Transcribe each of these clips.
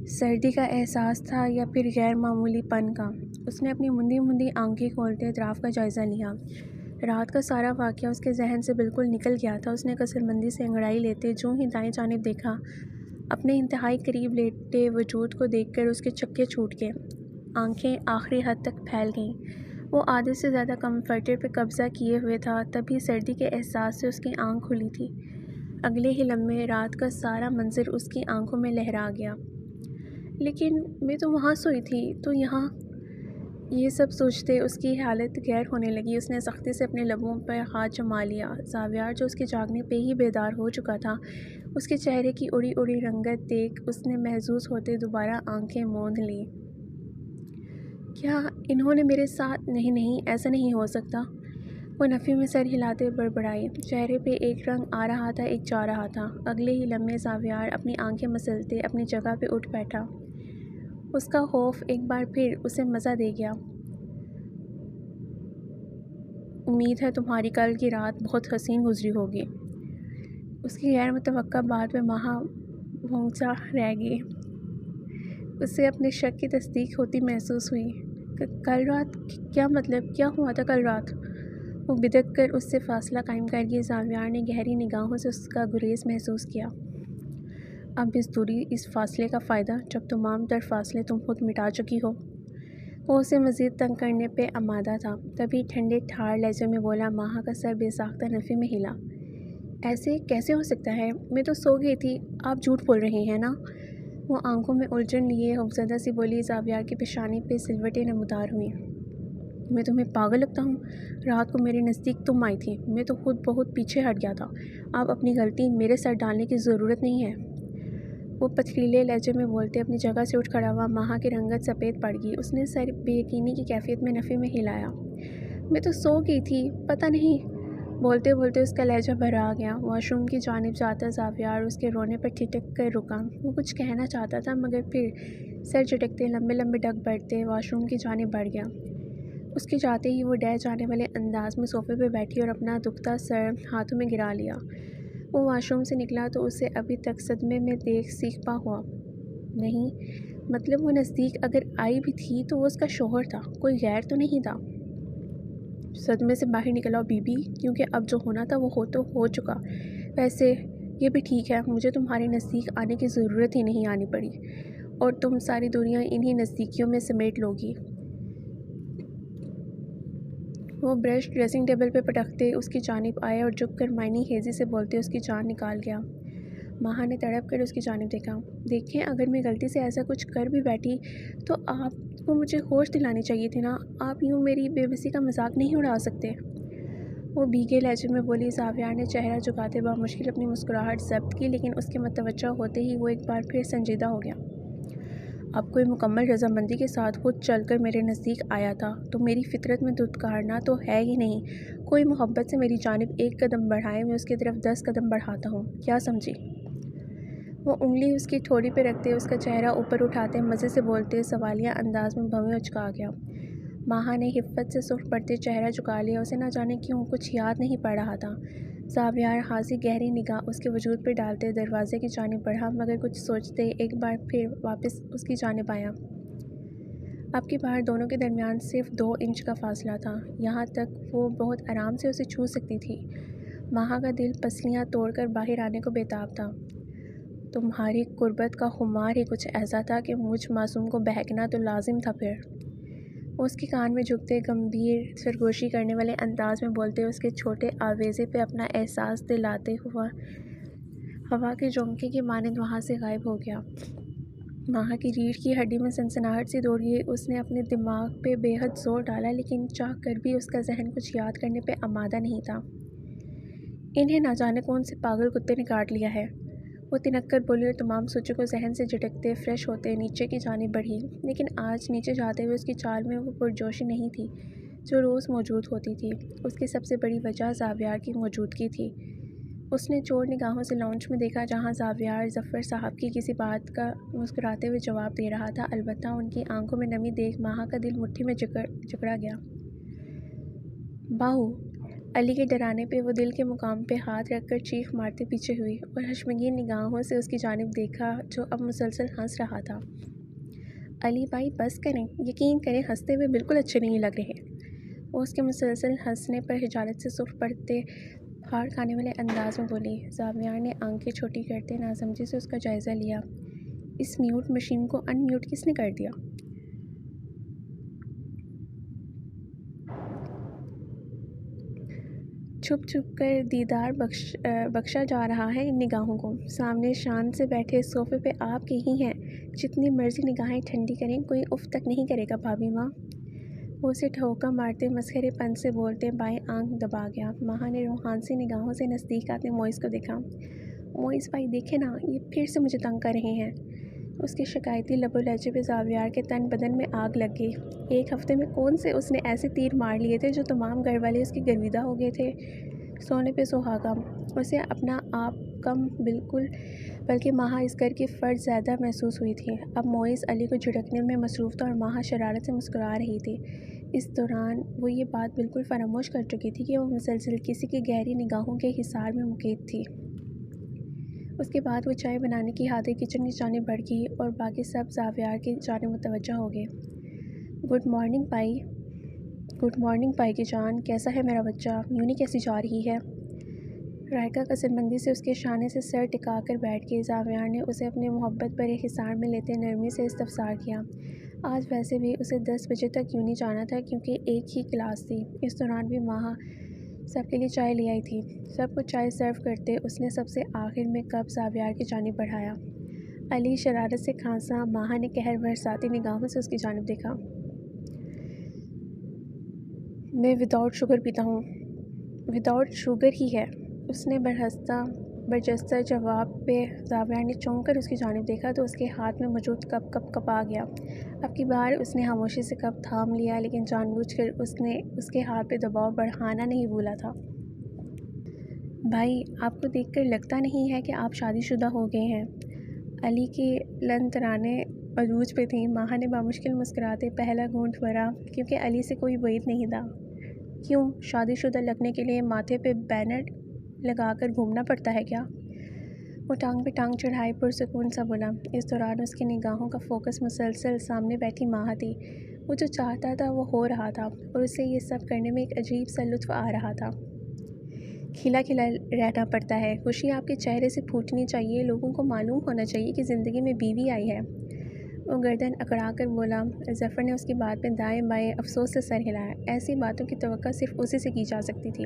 سردی کا احساس تھا یا پھر غیر معمولی پن کا؟ اس نے اپنی مندی مندی آنکھیں کھولتے اطراف کا جائزہ لیا۔ رات کا سارا واقعہ اس کے ذہن سے بالکل نکل گیا تھا۔ اس نے کثرمندی سے انگڑائی لیتے جو ہی دائیں جانب دیکھا، اپنے انتہائی قریب لیٹے وجود کو دیکھ کر اس کے چکے چھوٹ گئے، آنکھیں آخری حد تک پھیل گئیں۔ وہ عادت سے زیادہ کمفرٹر پہ قبضہ کیے ہوئے تھا، تبھی سردی کے احساس سے اس کی آنکھ کھلی تھی۔ اگلے ہی لمحے رات کا سارا منظر اس کی آنکھوں میں لہرا گیا۔ لیکن میں تو وہاں سوئی تھی، تو یہاں؟ یہ سب سوچتے اس کی حالت غیر ہونے لگی۔ اس نے سختی سے اپنے لبوں پر ہاتھ جما لیا۔ زاویار جو اس کے جاگنے پہ ہی بیدار ہو چکا تھا، اس کے چہرے کی اڑی اڑی رنگت دیکھ اس نے محظوظ ہوتے دوبارہ آنکھیں موند لیں۔ کیا انہوں نے میرے ساتھ؟ نہیں، ایسا نہیں ہو سکتا۔ وہ نفی میں سر ہلاتے بڑبڑائی۔ چہرے پہ ایک رنگ آ رہا تھا، ایک جا رہا تھا۔ اگلے ہی لمحے زاویار اپنی آنکھیں مسلتے اپنی جگہ پہ اٹھ بیٹھا۔ اس کا خوف ایک بار پھر اسے مزہ دے گیا۔ امید ہے تمہاری کل کی رات بہت حسین گزری ہوگی۔ اس کی غیر متوقع بات پہ ماہا بھونچا رہ گئی۔ اسے اپنے شک کی تصدیق ہوتی محسوس ہوئی۔ کل رات؟ کیا مطلب؟ کیا ہوا تھا کل رات؟ وہ بدک کر اس سے فاصلہ قائم کر گئی۔ زاویار نے گہری نگاہوں سے اس کا گریز محسوس کیا۔ اب اس دوری، اس فاصلے کا فائدہ، جب تمام تر فاصلے تم خود مٹا چکی ہو؟ وہ اسے مزید تنگ کرنے پہ آمادہ تھا، تبھی ٹھنڈے ٹھار لہجے میں بولا۔ ماہا کا سر بے ساختہ نفی میں ہلا۔ ایسے کیسے ہو سکتا ہے؟ میں تو سو گئی تھی۔ آپ جھوٹ بول رہے ہیں نا؟ وہ آنکھوں میں الجھن لیے خوفزدہ سی بولی۔ زاویار کی پیشانی پہ سلوٹیں نمودار ہوئیں۔ میں تمہیں پاگل لگتا ہوں؟ رات کو میرے نزدیک تم آئی تھی، میں تو خود بہت پیچھے ہٹ گیا تھا۔ اب اپنی غلطی میرے سر ڈالنے کی ضرورت نہیں ہے۔ وہ پتھریلے لہجے میں بولتے اپنی جگہ سے اٹھ کھڑا ہوا۔ ماہا کی رنگت سفید پڑ گئی۔ اس نے سر بے یقینی کی کیفیت میں نفی میں ہلایا۔ میں تو سو گئی تھی، پتہ نہیں۔ بولتے بولتے اس کا لہجہ بھرا گیا۔ واش روم کی جانب جاتا زاویار اس کے رونے پر ٹھٹک کر رکا۔ وہ کچھ کہنا چاہتا تھا، مگر پھر سر جھٹکتے لمبے لمبے ڈگ بڑھتے واش روم کی جانب بڑھ گیا۔ اس کے جاتے ہی وہ ڈہ جانے والے انداز میں صوفے پہ بیٹھی اور اپنا دکھتا سر ہاتھوں میں گرا لیا۔ وہ واش روم سے نکلا تو اسے ابھی تک صدمے میں دیکھ سیکھ پا ہوا نہیں۔ مطلب وہ نزدیک اگر آئی بھی تھی تو وہ اس کا شوہر تھا، کوئی غیر تو نہیں تھا۔ صدمے سے باہر نکلا بی بی، کیونکہ اب جو ہونا تھا وہ ہو چکا۔ ویسے یہ بھی ٹھیک ہے، مجھے تمہارے نزدیک آنے کی ضرورت ہی نہیں آنی پڑی، اور تم ساری دنیا انہی نزدیکیوں میں سمیٹ لو گی۔ وہ برش ڈریسنگ ٹیبل پہ پٹکتے اس کی جانب آئے اور جھک کر معنی خیزی سے بولتے اس کی جان نکال گیا۔ ماہا نے تڑپ کر اس کی جانب دیکھا۔ دیکھیں، اگر میں غلطی سے ایسا کچھ کر بھی بیٹھی تو آپ کو مجھے ہوش دلانی چاہیے تھی نا، آپ یوں میری بے بسی کا مذاق نہیں اڑا سکتے۔ وہ بھیگے لہجے میں بولی۔ زاویار نے چہرہ جھکاتے بامشکل اپنی مسکراہٹ ضبط کی، لیکن اس کے متوجہ ہوتے ہی وہ ایک بار پھر سنجیدہ ہو گیا۔ اب کوئی مکمل رضامندی کے ساتھ خود چل کر میرے نزدیک آیا تھا تو میری فطرت میں دھتکارنا تو ہے ہی نہیں۔ کوئی محبت سے میری جانب ایک قدم بڑھائے، میں اس کی طرف 10 قدم بڑھاتا ہوں، کیا سمجھی؟ وہ انگلی اس کی ٹھوڑی پہ رکھتے اس کا چہرہ اوپر اٹھاتے مزے سے بولتے سوالیہ انداز میں بھویں اچکا گیا۔ ماہا نے حفت سے سرخ پڑتے چہرہ جھکا لیا۔ اسے نہ جانے کیوں کچھ یاد نہیں پڑ رہا تھا۔ زاویار حاضی گہری نگاہ اس کے وجود پہ ڈالتے دروازے کی جانب بڑھا، مگر کچھ سوچتے ایک بار پھر واپس اس کی جانب آیا۔ اب کی بار دونوں کے درمیان صرف 2 انچ کا فاصلہ تھا، یہاں تک وہ بہت آرام سے اسے چھو سکتی تھی۔ ماہا کا دل پسلیاں توڑ کر باہر آنے کو بیتاب تھا۔ تمہاری قربت کا خمار ہی کچھ ایسا تھا کہ مجھ معصوم کو بہکنا تو لازم تھا پھر۔ وہ اس کے کان میں جھکتے گمبھیر سرگوشی کرنے والے انداز میں بولتے اس کے چھوٹے آویزے پہ اپنا احساس دلاتے ہوا ہوا کے جھونکے کی مانند وہاں سے غائب ہو گیا۔ ماہا کی ریڑھ کی ہڈی میں سنسناہٹ سی دوڑ گئی۔ اس نے اپنے دماغ پہ بے حد زور ڈالا، لیکن چاہ کر بھی اس کا ذہن کچھ یاد کرنے پہ آمادہ نہیں تھا۔ انہیں نہ جانے کون سے پاگل کتے نے کاٹ لیا ہے، وہ تنک کر بولی اور تمام سوچوں کو ذہن سے جھٹکتے فریش ہوتے نیچے کی جانب بڑھی۔ لیکن آج نیچے جاتے ہوئے اس کی چال میں وہ پرجوشی نہیں تھی جو روز موجود ہوتی تھی۔ اس کی سب سے بڑی وجہ زاویار کی موجودگی تھی۔ اس نے چور نگاہوں سے لاؤنج میں دیکھا، جہاں زاویار ظفر صاحب کی کسی بات کا مسکراتے ہوئے جواب دے رہا تھا۔ البتہ ان کی آنکھوں میں نمی دیکھ ماہا کا دل مٹھی میں جکڑا گیا۔ باہو، علی کے ڈرانے پہ وہ دل کے مقام پہ ہاتھ رکھ کر چیخ مارتے پیچھے ہوئی اور حشمگین نگاہوں سے اس کی جانب دیکھا جو اب مسلسل ہنس رہا تھا۔ علی بھائی بس کریں، یقین کریں ہنستے ہوئے بالکل اچھے نہیں لگ رہے۔ وہ اس کے مسلسل ہنسنے پر حجالت سے سرخ پڑتے ہار کھانے والے انداز میں بولی۔ زاویار نے آنکھیں چھوٹی کرتے ناسمجھی سے اس کا جائزہ لیا۔ اس میوٹ مشین کو ان میوٹ کس نے کر دیا؟ چھپ چھپ کر دیدار بخشا جا رہا ہے ان نگاہوں کو۔ سامنے شان سے بیٹھے صوفے پہ آپ کے ہی ہیں، جتنی مرضی نگاہیں ٹھنڈی کریں کوئی اف تک نہیں کرے گا بھابھی ماں۔ وہ اسے ٹھوکا مارتے مسخرے پن سے بولتے بائیں آنکھ دبا گیا۔ ماہا نے روحانسی نگاہوں سے نزدیک آتے موئز کو دیکھا۔ موئز بھائی دیکھے نا، یہ پھر سے مجھے تنگ کر رہے ہیں۔ اس کے شکایتی لب و لہجے پہ زاویار کے تن بدن میں آگ لگ گئی۔ ایک ہفتے میں کون سے اس نے ایسے تیر مار لیے تھے جو تمام گھر والے اس کی گرویدہ ہو گئے تھے۔ سونے پہ سہاگا، اسے اپنا آپ کم بالکل بلکہ ماہا اس گھر کی فرد زیادہ محسوس ہوئی تھی۔ اب موئز علی کو جھڑکنے میں مصروف تھا اور ماہا شرارت سے مسکرا رہی تھی۔ اس دوران وہ یہ بات بالکل فراموش کر چکی تھی کہ وہ مسلسل کسی کی گہری نگاہوں کے حصار میں مقید تھی۔ اس کے بعد وہ چائے بنانے کی خاطر کچن کی جانب بڑھ گئی اور باقی سب زاویار کی جانب متوجہ ہو گئے۔ گڈ مارننگ بھائی۔ گڈ مارننگ بھائی کی جان، کیسا ہے میرا بچہ؟ یونی کیسی جا رہی ہے؟ رائکا کثرمندی سے اس کے شانے سے سر ٹکا کر بیٹھ گئی۔ زاویار نے اسے اپنے محبت بھرے حصار میں لیتے نرمی سے استفسار کیا۔ آج ویسے بھی اسے 10 بجے تک یونی جانا تھا کیونکہ ایک ہی کلاس تھی۔ اس دوران بھی ماہا سب کے لیے چائے لے آئی تھی۔ سب کو چائے سرو کرتے اس نے سب سے آخر میں کپ زاویار کی جانب بڑھایا۔ علی شرارت سے کھانسا۔ ماہا نے قہر برساتی نگاہوں سے اس کی جانب دیکھا۔ میں وداؤٹ شوگر پیتا ہوں۔ وداؤٹ شوگر ہی ہے، اس نے برجستہ جواب پہ زاویار نے چونک کر اس کی جانب دیکھا تو اس کے ہاتھ میں موجود کپ کپا گیا۔ اب کی بار اس نے خاموشی سے کپ تھام لیا لیکن جان بوجھ کر اس نے اس کے ہاتھ پہ دباؤ بڑھانا نہیں بھولا تھا۔ بھائی آپ کو دیکھ کر لگتا نہیں ہے کہ آپ شادی شدہ ہو گئے ہیں؟ علی کی لن ترانے عروج پہ تھیں۔ ماہا نے بامشکل مسکراتے پہلا گھونٹ بھرا کیونکہ علی سے کوئی بعید نہیں تھا۔ کیوں، شادی شدہ لگنے کے لیے ماتھے پہ بینر لگا کر گھومنا پڑتا ہے کیا؟ وہ ٹانگ پہ ٹانگ چڑھائے پرسکون سا بولا۔ اس دوران اس کی نگاہوں کا فوکس مسلسل سامنے بیٹھی ماہا تھی۔ وہ جو چاہتا تھا وہ ہو رہا تھا اور اسے یہ سب کرنے میں ایک عجیب سا لطف آ رہا تھا۔ کھلا کھلا رہنا پڑتا ہے، خوشی آپ کے چہرے سے پھوٹنی چاہیے، لوگوں کو معلوم ہونا چاہیے کہ زندگی میں بیوی آئی ہے۔ وہ گردن اکڑا کر بولا۔ ظفر نے اس کی بات پہ دائیں بائیں افسوس سے سر ہلایا۔ ایسی باتوں کی توقع صرف اسی سے کی جا سکتی تھی۔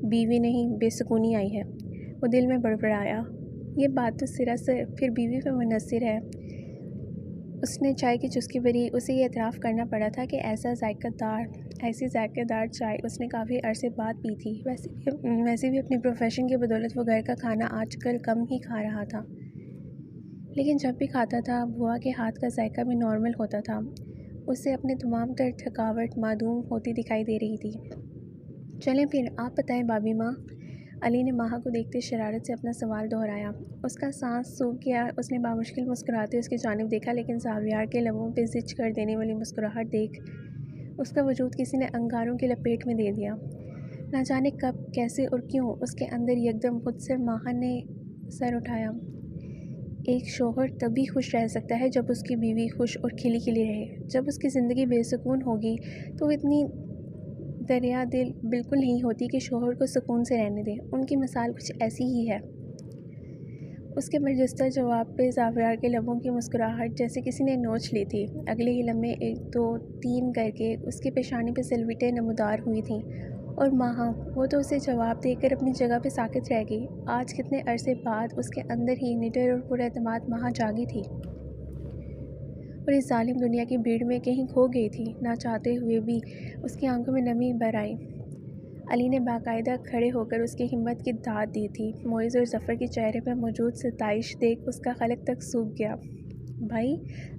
بیوی نہیں، بے سکونی آئی ہے، وہ دل میں بڑبڑایا۔ یہ بات تو سراسر پھر بیوی پہ منحصر ہے۔ اس نے چائے کی چسکی بھری۔ اسے یہ اعتراف کرنا پڑا تھا کہ ایسی ذائقہ دار چائے اس نے کافی عرصے بعد پی تھی۔ ویسے بھی اپنی پروفیشن کی بدولت وہ گھر کا کھانا آج کل کم ہی کھا رہا تھا، لیکن جب بھی کھاتا تھا بوا کے ہاتھ کا ذائقہ بھی نارمل ہوتا تھا۔ اسے اپنے تمام تر تھکاوٹ معدوم ہوتی دکھائی دے رہی تھی۔ چلیں پھر آپ بتائیں بابی ماں۔ علی نے ماہا کو دیکھتے شرارت سے اپنا سوال دہرایا۔ اس کا سانس سوکھ گیا۔ اس نے بامشکل مسکراتے اس کی جانب دیکھا لیکن زاویار کے لبوں پہ زچ کر دینے والی مسکراہٹ دیکھ اس کا وجود کسی نے انگاروں کی لپیٹ میں دے دیا۔ نہ جانے کب، کیسے اور کیوں اس کے اندر یکدم خود سے ماہا نے سر اٹھایا۔ ایک شوہر تبھی خوش رہ سکتا ہے جب اس کی بیوی خوش اور کھلی کھلی رہے۔ جب اس کی زندگی بے سکون ہوگی تو وہ اتنی دریا دل بالکل نہیں ہوتی کہ شوہر کو سکون سے رہنے دے۔ ان کی مثال کچھ ایسی ہی ہے۔ اس کے برجستہ جواب پہ زاویار کے لبوں کی مسکراہٹ جیسے کسی نے نوچ لی تھی۔ اگلے ہی لمحے 1 2 3 کر کے اس کی پیشانی پہ سلوٹیں نمودار ہوئی تھیں اور ماہا، وہ تو اسے جواب دے کر اپنی جگہ پہ ساکت رہ گئی۔ آج کتنے عرصے بعد اس کے اندر ہی نڈر اور پراعتماد ماہا جاگی تھی اور اس ظالم دنیا کی بھیڑ میں کہیں کھو گئی تھی۔ نہ چاہتے ہوئے بھی اس کی آنکھوں میں نمی بھر آئی۔ علی نے باقاعدہ کھڑے ہو کر اس کی ہمت کی داد دی تھی۔ موئز اور ظفر کے چہرے پر موجود ستائش دیکھ اس کا خلق تک سوکھ گیا۔ بھائی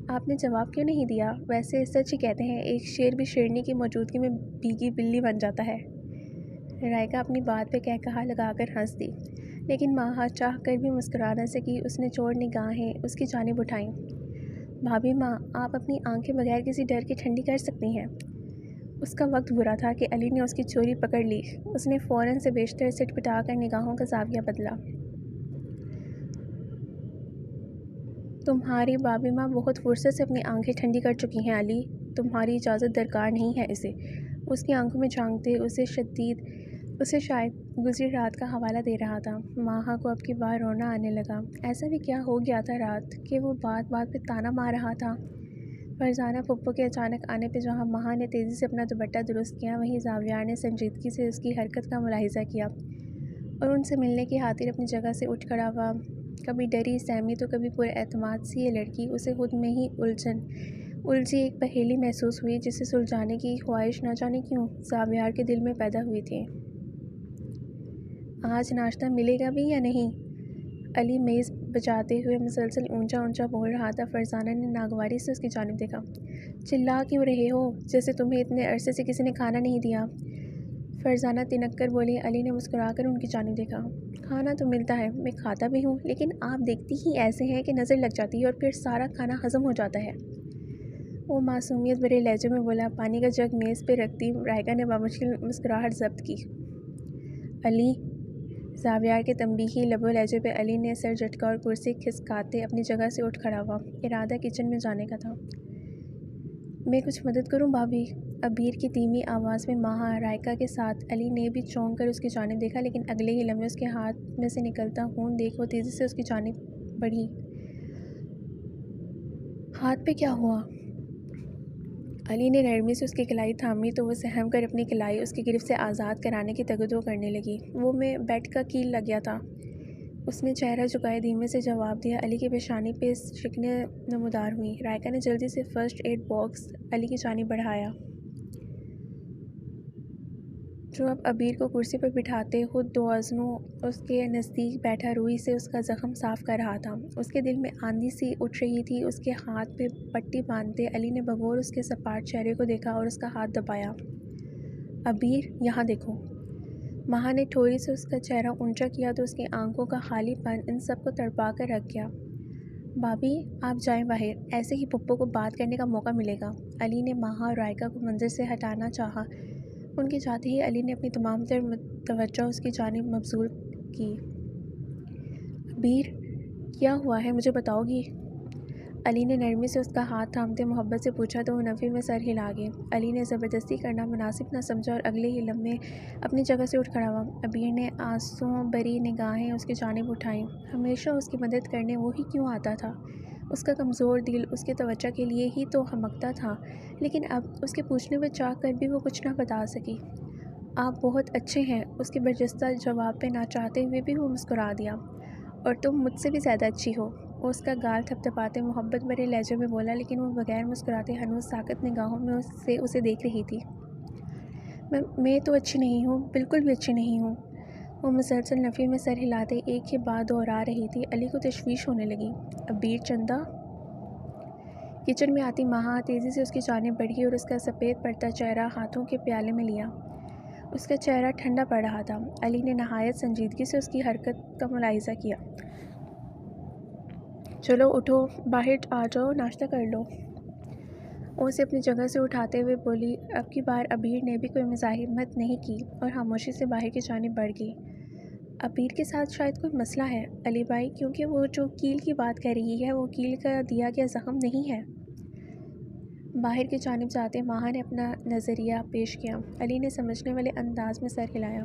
آپ نے جواب کیوں نہیں دیا؟ ویسے سچ ہی کہتے ہیں ایک شیر بھی شیرنی کی موجودگی میں بھیگی بلی بن جاتا ہے۔ رائکا اپنی بات پہ کہا لگا کر ہنس دی لیکن ماہا چاہ کر بھی مسکرا نہ سکی۔ اس نے چور نگاہیں اس کی جانب اٹھائیں۔ بھابھی ماں، آپ اپنی آنکھیں بغیر کسی ڈر کے ٹھنڈی کر سکتی ہیں۔ اس کا وقت برا تھا کہ علی نے اس کی چوری پکڑ لی۔ اس نے فوراً سے بیشتر سٹ پٹا کر نگاہوں کا زاویہ بدلا۔ تمہاری بابی ماں بہت فرصت سے اپنی آنکھیں ٹھنڈی کر چکی ہیں علی، تمہاری اجازت درکار نہیں ہے اسے۔ اس کی آنکھوں میں جھانکتے اسے شاید گزری رات کا حوالہ دے رہا تھا۔ ماہا کو اب کی بار رونا آنے لگا۔ ایسا بھی کیا ہو گیا تھا رات کہ وہ بات بات پہ تانا مار رہا تھا؟ فرزانہ پھپھو کے اچانک آنے پہ جہاں ماہا نے تیزی سے اپنا دوپٹہ درست کیا، وہیں زاویار نے سنجیدگی سے اس کی حرکت کا ملاحظہ کیا اور ان سے ملنے کی خاطر اپنی جگہ سے اٹھ کھڑا ہوا۔ کبھی ڈری سہمی تو کبھی پورے اعتماد سی یہ لڑکی اسے خود میں ہی الجھی ایک پہیلی محسوس ہوئی جسے سلجھانے کی خواہش نہ جانے کیوں زاویار کے دل میں پیدا ہوئی تھی۔ آج ناشتہ ملے گا بھی یا نہیں؟ علی میز بجاتے ہوئے مسلسل اونچا اونچا بول رہا تھا۔ فرزانہ نے ناگواری سے اس کی جانب دیکھا۔ چلا کیوں رہے ہو جیسے تمہیں اتنے عرصے سے کسی نے کھانا نہیں دیا؟ فرزانہ تنک کر بولی۔ علی نے مسکرا کر ان کی جانب دیکھا۔ کھانا تو ملتا ہے، میں کھاتا بھی ہوں، لیکن آپ دیکھتی ہی ایسے ہیں کہ نظر لگ جاتی ہے اور پھر سارا کھانا ہضم ہو جاتا ہے۔ وہ معصومیت بھرے لہجے میں بولا۔ پانی کا جگ میز پہ رکھتی رائکا نے بامشکل مسکراہٹ ضبط کی۔ علی، زاویار کے تنبیہی لب و لہجے پہ علی نے سر جھٹکا اور کرسی کھسکاتے اپنی جگہ سے اٹھ کھڑا ہوا۔ ارادہ کچن میں جانے کا تھا۔ میں کچھ مدد کروں بھابھی؟ عبیر کی دھیمی آواز میں ماہا رائکا کے ساتھ۔ علی نے بھی چونک کر اس کی جانب دیکھا، لیکن اگلے ہی لمحے اس کے ہاتھ میں سے نکلتا خون دیکھ وہ تیزی سے اس کی جانب بڑھی۔ ہاتھ پہ کیا ہوا؟ علی نے نرمی سے اس کی کلائی تھامی تو وہ سہم کر اپنی کلائی اس کی گرفت سے آزاد کرانے کی تگدو کرنے لگی۔ وہ میں بیڈ کا کیل لگ گیا تھا، اس نے چہرہ جھکائے دھیمے سے جواب دیا۔ علی کی پیشانی پہ شکنیں نمودار ہوئیں۔ رائکا نے جلدی سے فرسٹ ایڈ باکس علی کی جانب بڑھایا، جو اب عبیر کو کرسی پر بٹھاتے خود دوازنوں اس کے نزدیک بیٹھا روئی سے اس کا زخم صاف کر رہا تھا۔ اس کے دل میں آندھی سی اٹھ رہی تھی۔ اس کے ہاتھ پہ پٹی باندھتے علی نے بغور اس کے سپاٹ چہرے کو دیکھا اور اس کا ہاتھ دبایا۔ عبیر، یہاں دیکھو۔ ماہا نے ٹھوری سے اس کا چہرہ اونچا کیا تو اس کی آنکھوں کا خالی پن ان سب کو تڑپا کر رکھ گیا۔ بھابھی، آپ جائیں باہر، ایسے ہی پھپھو کو بات کرنے کا موقع ملے گا۔ علی نے ماہا اور رائکا کو منظر سے ہٹانا چاہا۔ ان کے جاتے ہی علی نے اپنی تمام تر توجہ اس کی جانب مبذول کی۔ عبیر، کیا ہوا ہے، مجھے بتاؤ گی؟ علی نے نرمی سے اس کا ہاتھ تھامتے محبت سے پوچھا تو وہ نفی میں سر ہلا گئے۔ علی نے زبردستی کرنا مناسب نہ سمجھا اور اگلے ہی لمحے اپنی جگہ سے اٹھ کھڑا ہوا۔ عبیر نے آنسوں بھری نگاہیں اس کی جانب اٹھائیں۔ ہمیشہ اس کی مدد کرنے وہی کیوں آتا تھا؟ اس کا کمزور دل اس کی توجہ کے لیے ہی تو ہمکتا تھا، لیکن اب اس کے پوچھنے پہ چاہ کر بھی وہ کچھ نہ بتا سکی۔ آپ بہت اچھے ہیں، اس کے برجستہ جواب پہ نہ چاہتے ہوئے بھی وہ مسکرا دیا۔ اور تم مجھ سے بھی زیادہ اچھی ہو، وہ اس کا گال تھپ تھپاتے محبت بھرے لہجے میں بولا، لیکن وہ بغیر مسکراتے ہنوز ساکت نگاہوں میں اسے دیکھ رہی تھی۔ میں تو اچھی نہیں ہوں، بالکل بھی اچھی نہیں ہوں، وہ مسلسل نفی میں سر ہلاتے ایک ہی بات دہرا رہی تھی۔ علی کو تشویش ہونے لگی۔ عبیر چندہ؟ کچن میں آتی ماہا تیزی سے اس کی جانب بڑھی اور اس کا سفید پڑتا چہرہ ہاتھوں کے پیالے میں لیا۔ اس کا چہرہ ٹھنڈا پڑ رہا تھا۔ علی نے نہایت سنجیدگی سے اس کی حرکت کا ملاحظہ کیا۔ چلو اٹھو، باہر آ جاؤ، ناشتہ کر لو، وہ اسے اپنی جگہ سے اٹھاتے ہوئے بولی۔ اب کی بار عبیر نے بھی کوئی مزاحمت نہیں کی اور خاموشی سے باہر کی جانب بڑھ گئی۔ عبیر کے ساتھ شاید کوئی مسئلہ ہے علی بھائی، کیونکہ وہ جو کیل کی بات کر رہی ہے وہ کیل کا دیا گیا زخم نہیں ہے۔ باہر کی جانب جاتے ماہا نے اپنا نظریہ پیش کیا۔ علی نے سمجھنے والے انداز میں سر ہلایا۔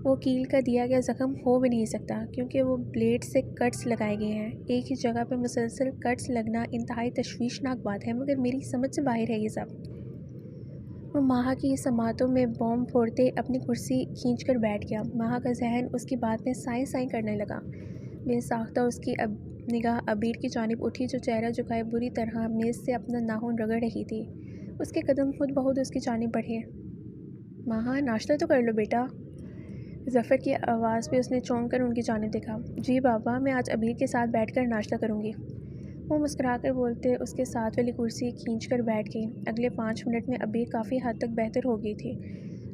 وہ کیل کا دیا گیا زخم ہو بھی نہیں سکتا، کیونکہ وہ بلیڈ سے کٹس لگائے گئے ہیں۔ ایک ہی جگہ پہ مسلسل کٹس لگنا انتہائی تشویشناک بات ہے، مگر میری سمجھ سے باہر ہے یہ سب۔ وہ ماہا کی سماعتوں میں بوم پھوڑتے اپنی کرسی کھینچ کر بیٹھ گیا۔ ماہا کا ذہن اس کی بات میں سائیں سائیں کرنے لگا۔ بے ساختہ اس کی نگاہ عبیر کی جانب اٹھی، جو چہرہ جھکائے بری طرح میز سے اپنا ناخن رگڑ رہی تھی۔ اس کے قدم خود بخود اس کی جانب بڑھے۔ ماہا، ناشتہ تو کر لو بیٹا۔ ظفر کی آواز پہ اس نے چونک کر ان کی جانب دیکھا۔ جی بابا، میں آج عبیر کے ساتھ بیٹھ کر ناشتہ کروں گی، وہ مسکرا کر بولتے اس کے ساتھ والی کرسی کھینچ کر بیٹھ گئی۔ اگلے 5 منٹ میں عبیر کافی حد تک بہتر ہو گئی تھی۔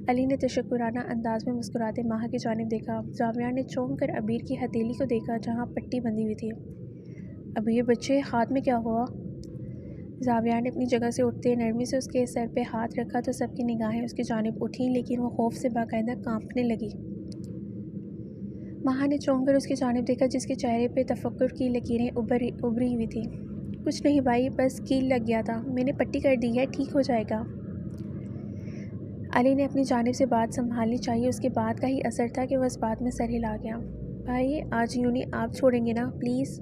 علی نے تشکرانہ انداز میں مسکراتے ماہا کی جانب دیکھا۔ زاویار نے چونک کر عبیر کی ہتھیلی کو دیکھا جہاں پٹی بندھی ہوئی تھی۔ عبیر بچے، ہاتھ میں کیا ہوا؟ زاویار نے اپنی جگہ سے اٹھتے نرمی سے اس کے سر پہ ہاتھ رکھا تو سب کی نگاہیں اس کی جانب اٹھیں، لیکن وہ خوف سے باقاعدہ کانپنے لگی۔ ماہا نے چونک کر اس کی جانب دیکھا جس کے چہرے پہ تفکر کی لکیریں ابھری ہوئی تھیں۔ کچھ نہیں بھائی، بس کیل لگ گیا تھا، میں نے پٹی کر دی ہے، ٹھیک ہو جائے گا۔ علی نے اپنی جانب سے بات سنبھالنی چاہیے، اس کی بات کا ہی اثر تھا کہ وہ اس بات میں سر ہلا گیا۔ بھائی آج یوں نہیں، آپ چھوڑیں گے نا پلیز؟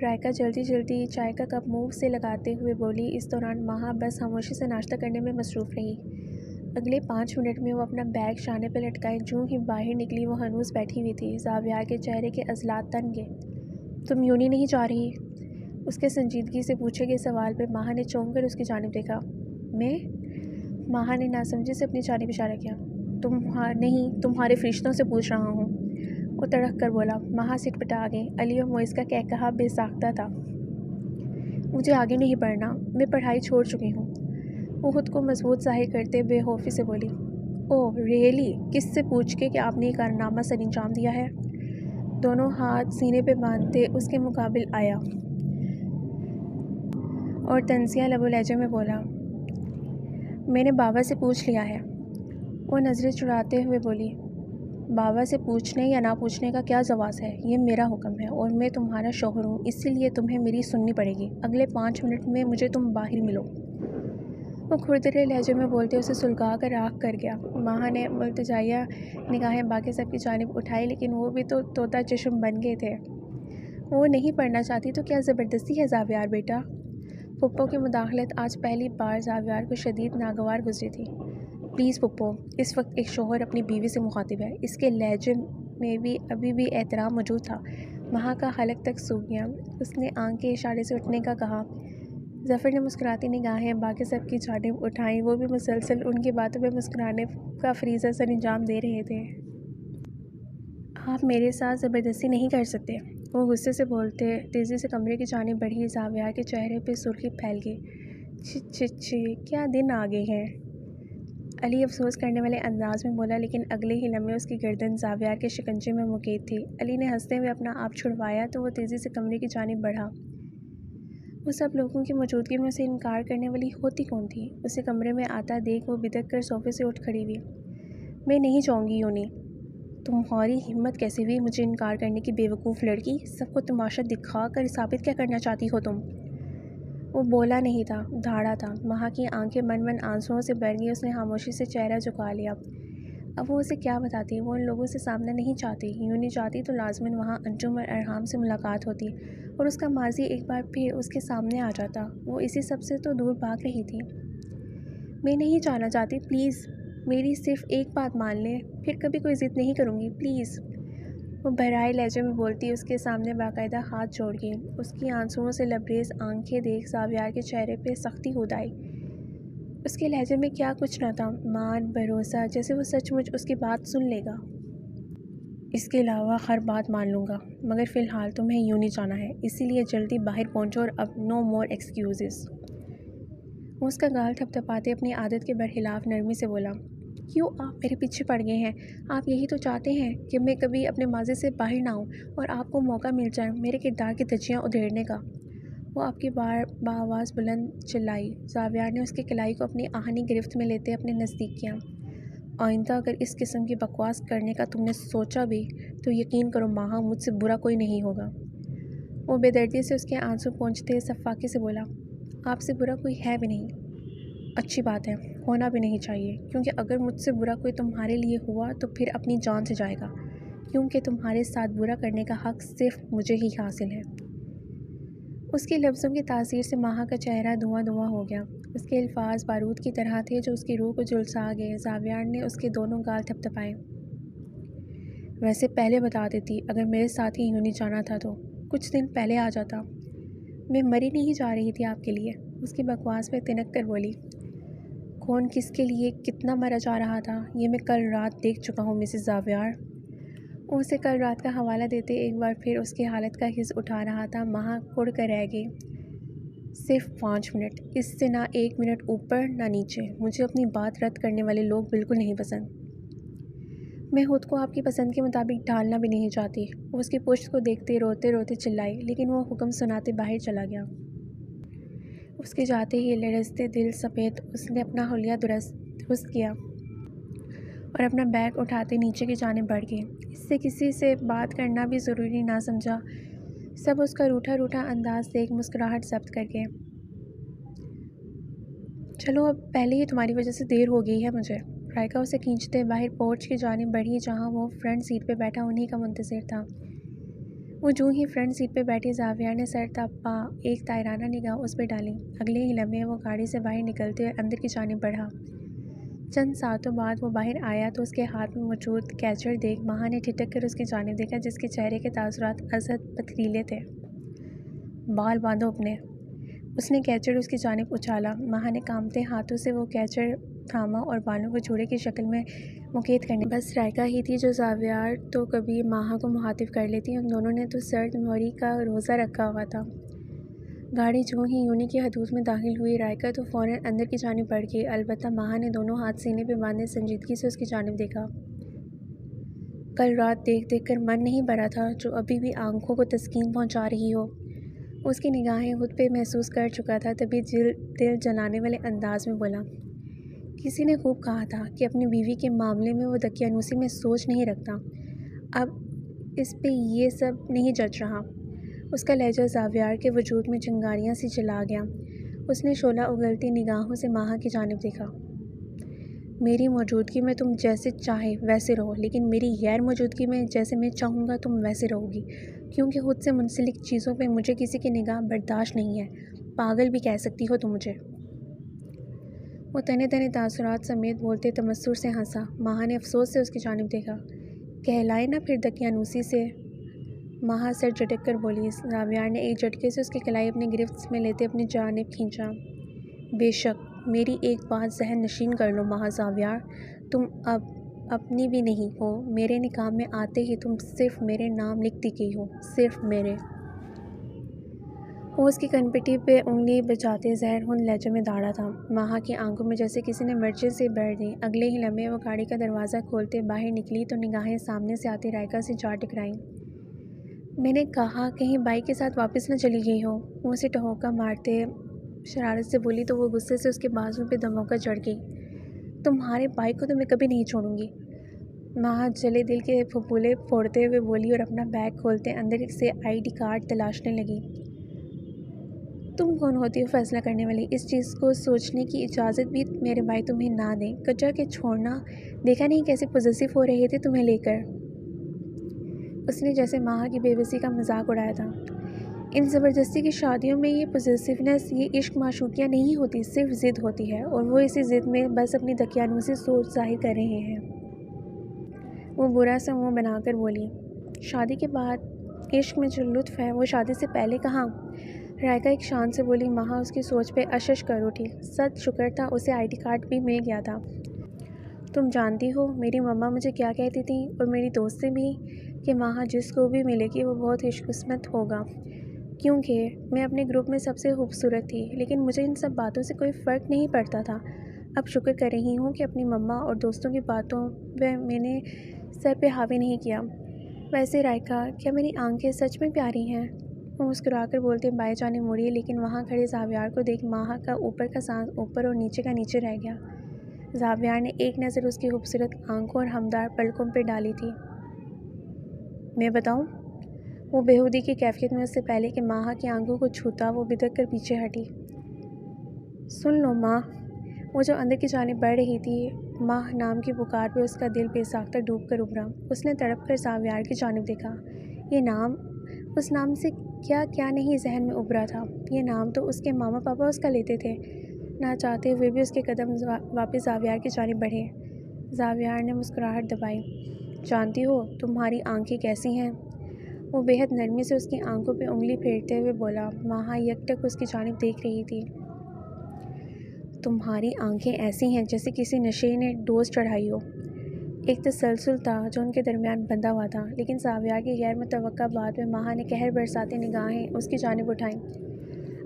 رائکا جلدی چائے کا کپ منہ سے لگاتے ہوئے بولی۔ اس دوران ماہا بس خاموشی سے ناشتہ کرنے میں مصروف رہی۔ اگلے 5 منٹ میں وہ اپنا بیگ شانے پہ لٹکائے جوں ہی باہر نکلی وہ ہنوز بیٹھی ہوئی تھی۔ زاویار کے چہرے کے عضلات تن گئے۔ تم یوں نہیں جا رہی؟ اس کے سنجیدگی سے پوچھے گئے سوال پہ ماہا نے چونک کر اس کی جانب دیکھا۔ میں؟ ماہا نے ناسمجھی سے اپنی جانب اشارہ کیا۔ نہیں، تمہارے فرشتوں سے پوچھ رہا ہوں، وہ تڑک کر بولا۔ ماہا سٹپٹا گئی۔ علی اور موئز کا کہا بے ساختہ تھا۔ مجھے آگے نہیں پڑھنا، میں پڑھائی چھوڑ چکی ہوں، وہ خود کو مضبوط ظاہر کرتے بے خوفی سے بولی۔ اوہ ریئلی؟ کس سے پوچھ کے کہ آپ نے یہ کارنامہ سر انجام دیا ہے؟ دونوں ہاتھ سینے پہ باندھتے اس کے مقابل آیا اور طنزیہ لب و لہجے میں بولا۔ میں نے بابا سے پوچھ لیا ہے، وہ نظریں چڑھاتے ہوئے بولی۔ بابا سے پوچھنے یا نہ پوچھنے کا کیا جواز ہے؟ یہ میرا حکم ہے اور میں تمہارا شوہر ہوں، اسی لیے تمہیں میری سننی پڑے گی۔ اگلے 5 منٹ میں مجھے تم باہر ملو۔ وہ کھردرے لہجے میں بولتے اسے سلگا کر راکھ کر گیا۔ ماہا نے ملتجائیہ نگاہیں باقی سب کی جانب اٹھائی، لیکن وہ بھی تو طوطا چشم بن گئے تھے۔ وہ نہیں پڑھنا چاہتی تو کیا زبردستی ہے زاویار بیٹا؟ پھپھو کی مداخلت آج پہلی بار زاویار کو شدید ناگوار گزری تھی۔ پلیز پھپھو، اس وقت ایک شوہر اپنی بیوی سے مخاطب ہے۔ اس کے لہجے میں بھی ابھی بھی احترام موجود تھا۔ ماہا کا حلق تک سوکھ گیا۔ اس نے آنکھ کے اشارے سے اٹھنے کا کہا۔ ظفر نے مسکراتی نگاہیں باقی سب کی جانب اٹھائیں، وہ بھی مسلسل ان کی باتوں پہ مسکرانے کا فریضہ سر انجام دے رہے تھے۔ آپ میرے ساتھ زبردستی نہیں کر سکتے، وہ غصے سے بولتے تیزی سے کمرے کی جانب بڑھی۔ زاویار کے چہرے پہ سرخی پھیل گئی۔ چھی کیا دن آ گئے ہیں، علی افسوس کرنے والے انداز میں بولا، لیکن اگلے ہی لمحے اس کی گردن زاویار کے شکنجے میں مقید تھی۔ علی نے ہنستے ہوئے اپنا آپ چھڑوایا تو وہ تیزی سے کمرے کی جانب بڑھا۔ وہ سب لوگوں کی موجودگی میں اسے انکار کرنے والی ہوتی کون تھی؟ اسے کمرے میں آتا دیکھ وہ بدک کر صوفے سے اٹھ کھڑی ہوئی۔ میں نہیں جاؤں گی یونی۔ تمہاری ہمت کیسے ہوئی مجھے انکار کرنے کی بے وقوف لڑکی؟ سب کو تماشا دکھا کر ثابت کیا کرنا چاہتی ہو تم؟ وہ بولا نہیں تھا، دھاڑا تھا۔ ماہا کی آنکھیں من آنسوؤں سے بھر گئیں۔ اس نے خاموشی سے چہرہ جھکا لیا۔ اب وہ اسے کیا بتاتی؟ وہ ان لوگوں سے سامنا نہیں چاہتی۔ یوں نہیں چاہتی تو لازماً وہاں انجم اور ارحام سے ملاقات ہوتی اور اس کا ماضی ایک بار پھر اس کے سامنے آ جاتا۔ وہ اسی سب سے تو دور بھاگ رہی تھی۔ میں نہیں جانا چاہتی، پلیز میری صرف ایک بات مان لیں، پھر کبھی کوئی ضد نہیں کروں گی، پلیز، وہ بھرائے لہجے میں بولتی اس کے سامنے باقاعدہ ہاتھ جوڑ گئی۔ اس کی آنسوؤں سے لبریز آنکھیں دیکھ زاویار کے چہرے پہ سختی ہو آئی۔ اس کے لہجے میں کیا کچھ نہ تھا، مان، بھروسہ، جیسے وہ سچ مچ اس کی بات سن لے گا۔ اس کے علاوہ ہر بات مان لوں گا، مگر فی الحال تمہیں یوں نہیں جانا ہے، اسی لیے جلدی باہر پہنچو اور اب نو مور ایکسکیوزز۔ وہ اس کا گال تھپ تھپاتے اپنی عادت کے برخلاف نرمی سے بولا۔ کیوں آپ میرے پیچھے پڑ گئے ہیں؟ آپ یہی تو چاہتے ہیں کہ میں کبھی اپنے ماضی سے باہر نہ آؤں اور آپ کو موقع مل جائے میرے کردار کی دھجیاں ادھیڑنے کا۔ وہ آپ کی بآواز بلند چلائی۔ زاویار نے اس کی کلائی کو اپنی آہنی گرفت میں لیتے اپنے نزدیک کیا۔ آئندہ اگر اس قسم کی بکواس کرنے کا تم نے سوچا بھی تو یقین کرو ماہا، مجھ سے برا کوئی نہیں ہوگا۔ وہ بے دردی سے اس کے آنسو پونچھتے صفاقے سے بولا۔ آپ سے برا کوئی ہے بھی نہیں۔ اچھی بات ہے، ہونا بھی نہیں چاہیے، کیونکہ اگر مجھ سے برا کوئی تمہارے لیے ہوا تو پھر اپنی جان سے جائے گا، کیونکہ تمہارے ساتھ برا کرنے کا حق صرف مجھے ہی حاصل ہے۔ اس کے لفظوں کی تاثیر سے ماہا کا چہرہ دھواں دھواں ہو گیا۔ اس کے الفاظ بارود کی طرح تھے جو اس کی روح کو جھلسا گئے۔ زاویار نے اس کے دونوں گال تھپ تھپائے۔ ویسے پہلے بتا دیتی، اگر میرے ساتھ ہی یوں نہیں جانا تھا تو کچھ دن پہلے آ جاتا۔ میں مری نہیں جا رہی تھی آپ کے لیے، اس کی بکواس پہ تنک کر بولی۔ کون کس کے لیے کتنا مرا جا رہا تھا یہ میں کل رات دیکھ چکا ہوں مسز زاویار۔ وہ اسے کل رات کا حوالہ دیتے ایک بار پھر اس کی حالت کا حص اٹھا رہا تھا۔ ماہا کڑ کر رہ گئی۔ صرف 5 منٹ، اس سے نہ 1 منٹ اوپر نہ نیچے۔ مجھے اپنی بات رد کرنے والے لوگ بالکل نہیں پسند۔ میں خود کو آپ کی پسند کے مطابق ڈھالنا بھی نہیں چاہتی۔ وہ اس کی پشت کو دیکھتے روتے روتے چلائی، لیکن وہ حکم سناتے باہر چلا گیا۔ اس کے جاتے ہی لرزتے دل سمیت اس نے اپنا حلیہ درست کیا اور اپنا بیگ اٹھاتے نیچے کی جانب بڑھ گئی۔ اس سے کسی سے بات کرنا بھی ضروری نہ سمجھا۔ سب اس کا روٹھا روٹھا انداز دیکھ مسکراہٹ ضبط کر گئے۔ چلو اب پہلے ہی تمہاری وجہ سے دیر ہو گئی ہے مجھے۔ رائکا اسے کھینچتے باہر پورچ کی جانب بڑھی جہاں وہ فرنٹ سیٹ پہ بیٹھا انہی کا منتظر تھا۔ وہ جو ہی فرنٹ سیٹ پہ بیٹھی زاویہ نے سر تا پا ایک طائرانہ نگاہ اس پہ ڈالی۔ اگلے ہی لمحے وہ گاڑی سے باہر نکلتے ہوئے اندر کی جانب بڑھا۔ چند ساتوں بعد وہ باہر آیا تو اس کے ہاتھ میں موجود کیچر دیکھ ماہا نے ٹھٹک کر اس کی جانب دیکھا جس کے چہرے کے تاثرات ازحد پتھریلے تھے۔ بال باندھو اپنے۔ اس نے کیچر اس کی جانب اچھالا۔ ماہا نے کانپتے ہاتھوں سے وہ کیچر تھاما اور بالوں کو جوڑے کی شکل میں مکیت کرنے بس رائکا ہی تھی جو زاویہ تو کبھی ماہا کو مخاطب کر لیتی۔ ان دونوں نے تو سرد موری کا روزہ رکھا ہوا تھا۔ گاڑی جو ہی یونی کی حدود میں داخل ہوئی رائکا تو فوراً اندر کی جانب بڑھ گئی، البتہ ماہا نے دونوں ہاتھ سینے پہ باندھے سنجیدگی سے اس کی جانب دیکھا۔ کل رات دیکھ کر من نہیں بھرا تھا جو ابھی بھی آنکھوں کو تسکین پہنچا رہی ہو۔ اس کی نگاہیں خود پہ محسوس کر چکا تھا تبھی دل جلانے والے انداز میں بولا، کسی نے خوب کہا تھا کہ اپنی بیوی کے معاملے میں وہ دقیانوسی میں سوچ نہیں رکھتا۔ اب اس پہ یہ سب نہیں جچ رہا۔ اس کا لہجہ زاویہ کے وجود میں چنگاریاں سی جلا گیا۔ اس نے شعلہ اگلتی نگاہوں سے ماہا کی جانب دیکھا۔ میری موجودگی میں تم جیسے چاہے ویسے رہو، لیکن میری غیر موجودگی میں جیسے میں چاہوں گا تم ویسے رہو گی، کیونکہ خود سے منسلک چیزوں پہ مجھے کسی کی نگاہ برداشت نہیں ہے۔ پاگل بھی کہہ سکتی ہو تم مجھے۔ وہ تنے تنے تاثرات سمیت بولتے تمسخر سے ہنسا۔ ماہا نے افسوس سے اس کی جانب دیکھا۔ کہلائے نہ پھر دقیانوسی سے۔ ماہا سر جھٹک کر بولی۔ زاویہ نے ایک جھٹکے سے اس کی کلائی اپنی گرفت میں لیتے اپنی جانب کھینچا۔ بے شک، میری ایک بات ذہن نشین کر لو ماہا زاویہ، تم اب اپنی بھی نہیں ہو۔ میرے نکاح میں آتے ہی تم صرف میرے نام لکھتی گئی ہو، صرف میرے۔ وہ اس کی کنپٹی پہ انگلی بچاتے زہر ہند لہجے میں داڑا تھا۔ ماہا کی آنکھوں میں جیسے کسی نے مرچیں سے بھر دیں۔ اگلے ہی لمحے وہ گاڑی کا دروازہ کھولتے باہر نکلی تو نگاہیں سامنے سے آتی رائکا سے جا ٹکرائیں۔ میں نے کہا کہیں بائک کے ساتھ واپس نہ چلی گئی ہو، وہ اسے ٹہوکا مارتے شرارت سے بولی تو وہ غصے سے اس کے بازو پہ دھموکا چڑھ گئی۔ تمہارے بائک کو تو میں کبھی نہیں چھوڑوں گی، ماہا جلے دل کے پھپھولے پھوڑتے ہوئے بولی اور اپنا بیگ کھولتے اندر سے آئی ڈی کارڈ تلاشنے لگی۔ تم کون ہوتی ہو فیصلہ کرنے والی؟ اس چیز کو سوچنے کی اجازت بھی میرے بھائی تمہیں نہ دیں۔ کچا کے چھوڑنا، دیکھا نہیں کیسے پوزیسو ہو رہے تھے تمہیں لے کر؟ اس نے جیسے ماہا کی بے بسی کا مذاق اڑایا تھا۔ ان زبردستی کی شادیوں میں یہ پوزیسونیس، یہ عشق معشوقیاں نہیں ہوتی، صرف ضد ہوتی ہے، اور وہ اسی ضد میں بس اپنی دقیانوسی سوچ ظاہر کر رہے ہیں۔ وہ برا سا منہ بنا کر بولی، شادی کے بعد عشق میں جو لطف ہے وہ شادی سے پہلے کہاں؟ رائکا ایک شان سے بولی۔ ماہا اس کی سوچ پہ اشش کر اٹھی۔ سچ شکر تھا اسے آئی ڈی کارڈ بھی مل گیا تھا۔ تم جانتی ہو میری مما مجھے کیا کہتی تھیں، اور میری دوستیں بھی، کہ ماہا جس کو بھی ملے گی وہ بہت خوش قسمت ہوگا، کیونکہ میں اپنے گروپ میں سب سے خوبصورت تھی۔ لیکن مجھے ان سب باتوں سے کوئی فرق نہیں پڑتا تھا۔ اب شکر کر رہی ہوں کہ اپنی مما اور دوستوں کی باتوں پہ میں نے سر پہ حاوی نہیں کیا۔ ویسے رائکا، کیا میری آنکھیں سچ میں پیاری ہیں؟ وہ مسکرا کر بولتے بائیں جانب مڑی، لیکن وہاں کھڑے زاویہ کو دیکھ ماہا کا اوپر کا سانس اوپر اور نیچے کا نیچے رہ گیا۔ زاویہ نے ایک نظر اس کی خوبصورت آنکھوں اور ہمدار پلکوں پہ ڈالی تھی۔ میں بتاؤں؟ وہ بےہودی کی کیفیت میں اس سے پہلے کہ ماہا کی آنکھوں کو چھوتا وہ بدک کر پیچھے ہٹی۔ سن لو ماں، وہ جو اندر کی جانب بڑھ رہی تھی، ماہ نام کی پکار پہ اس کا دل بے ساختہ ڈوب کر ابھرا۔ اس نے تڑپ کر زاویہ کی جانب دیکھا۔ یہ نام، اس نام سے کیا کیا نہیں ذہن میں ابھرا تھا۔ یہ نام تو اس کے ماما پاپا اس کا لیتے تھے۔ نہ چاہتے ہوئے بھی اس کے قدم واپس زاویہ کی جانب بڑھے۔ زاویہ نے مسکراہٹ دبائی۔ جانتی ہو تمہاری آنکھیں کیسی ہیں؟ وہ بے حد نرمی سے اس کی آنکھوں پہ انگلی پھیرتے ہوئے بولا۔ ماہا یکٹک اس کی جانب دیکھ رہی تھی۔ تمہاری آنکھیں ایسی ہیں جیسے کسی نشے نے ڈوز چڑھائی ہو۔ ایک تسلسل تھا جو ان کے درمیان بندھا ہوا تھا، لیکن زاویہ کی غیر متوقع بات میں ماہا نے قہر برساتے نگاہیں اس کی جانب اٹھائیں۔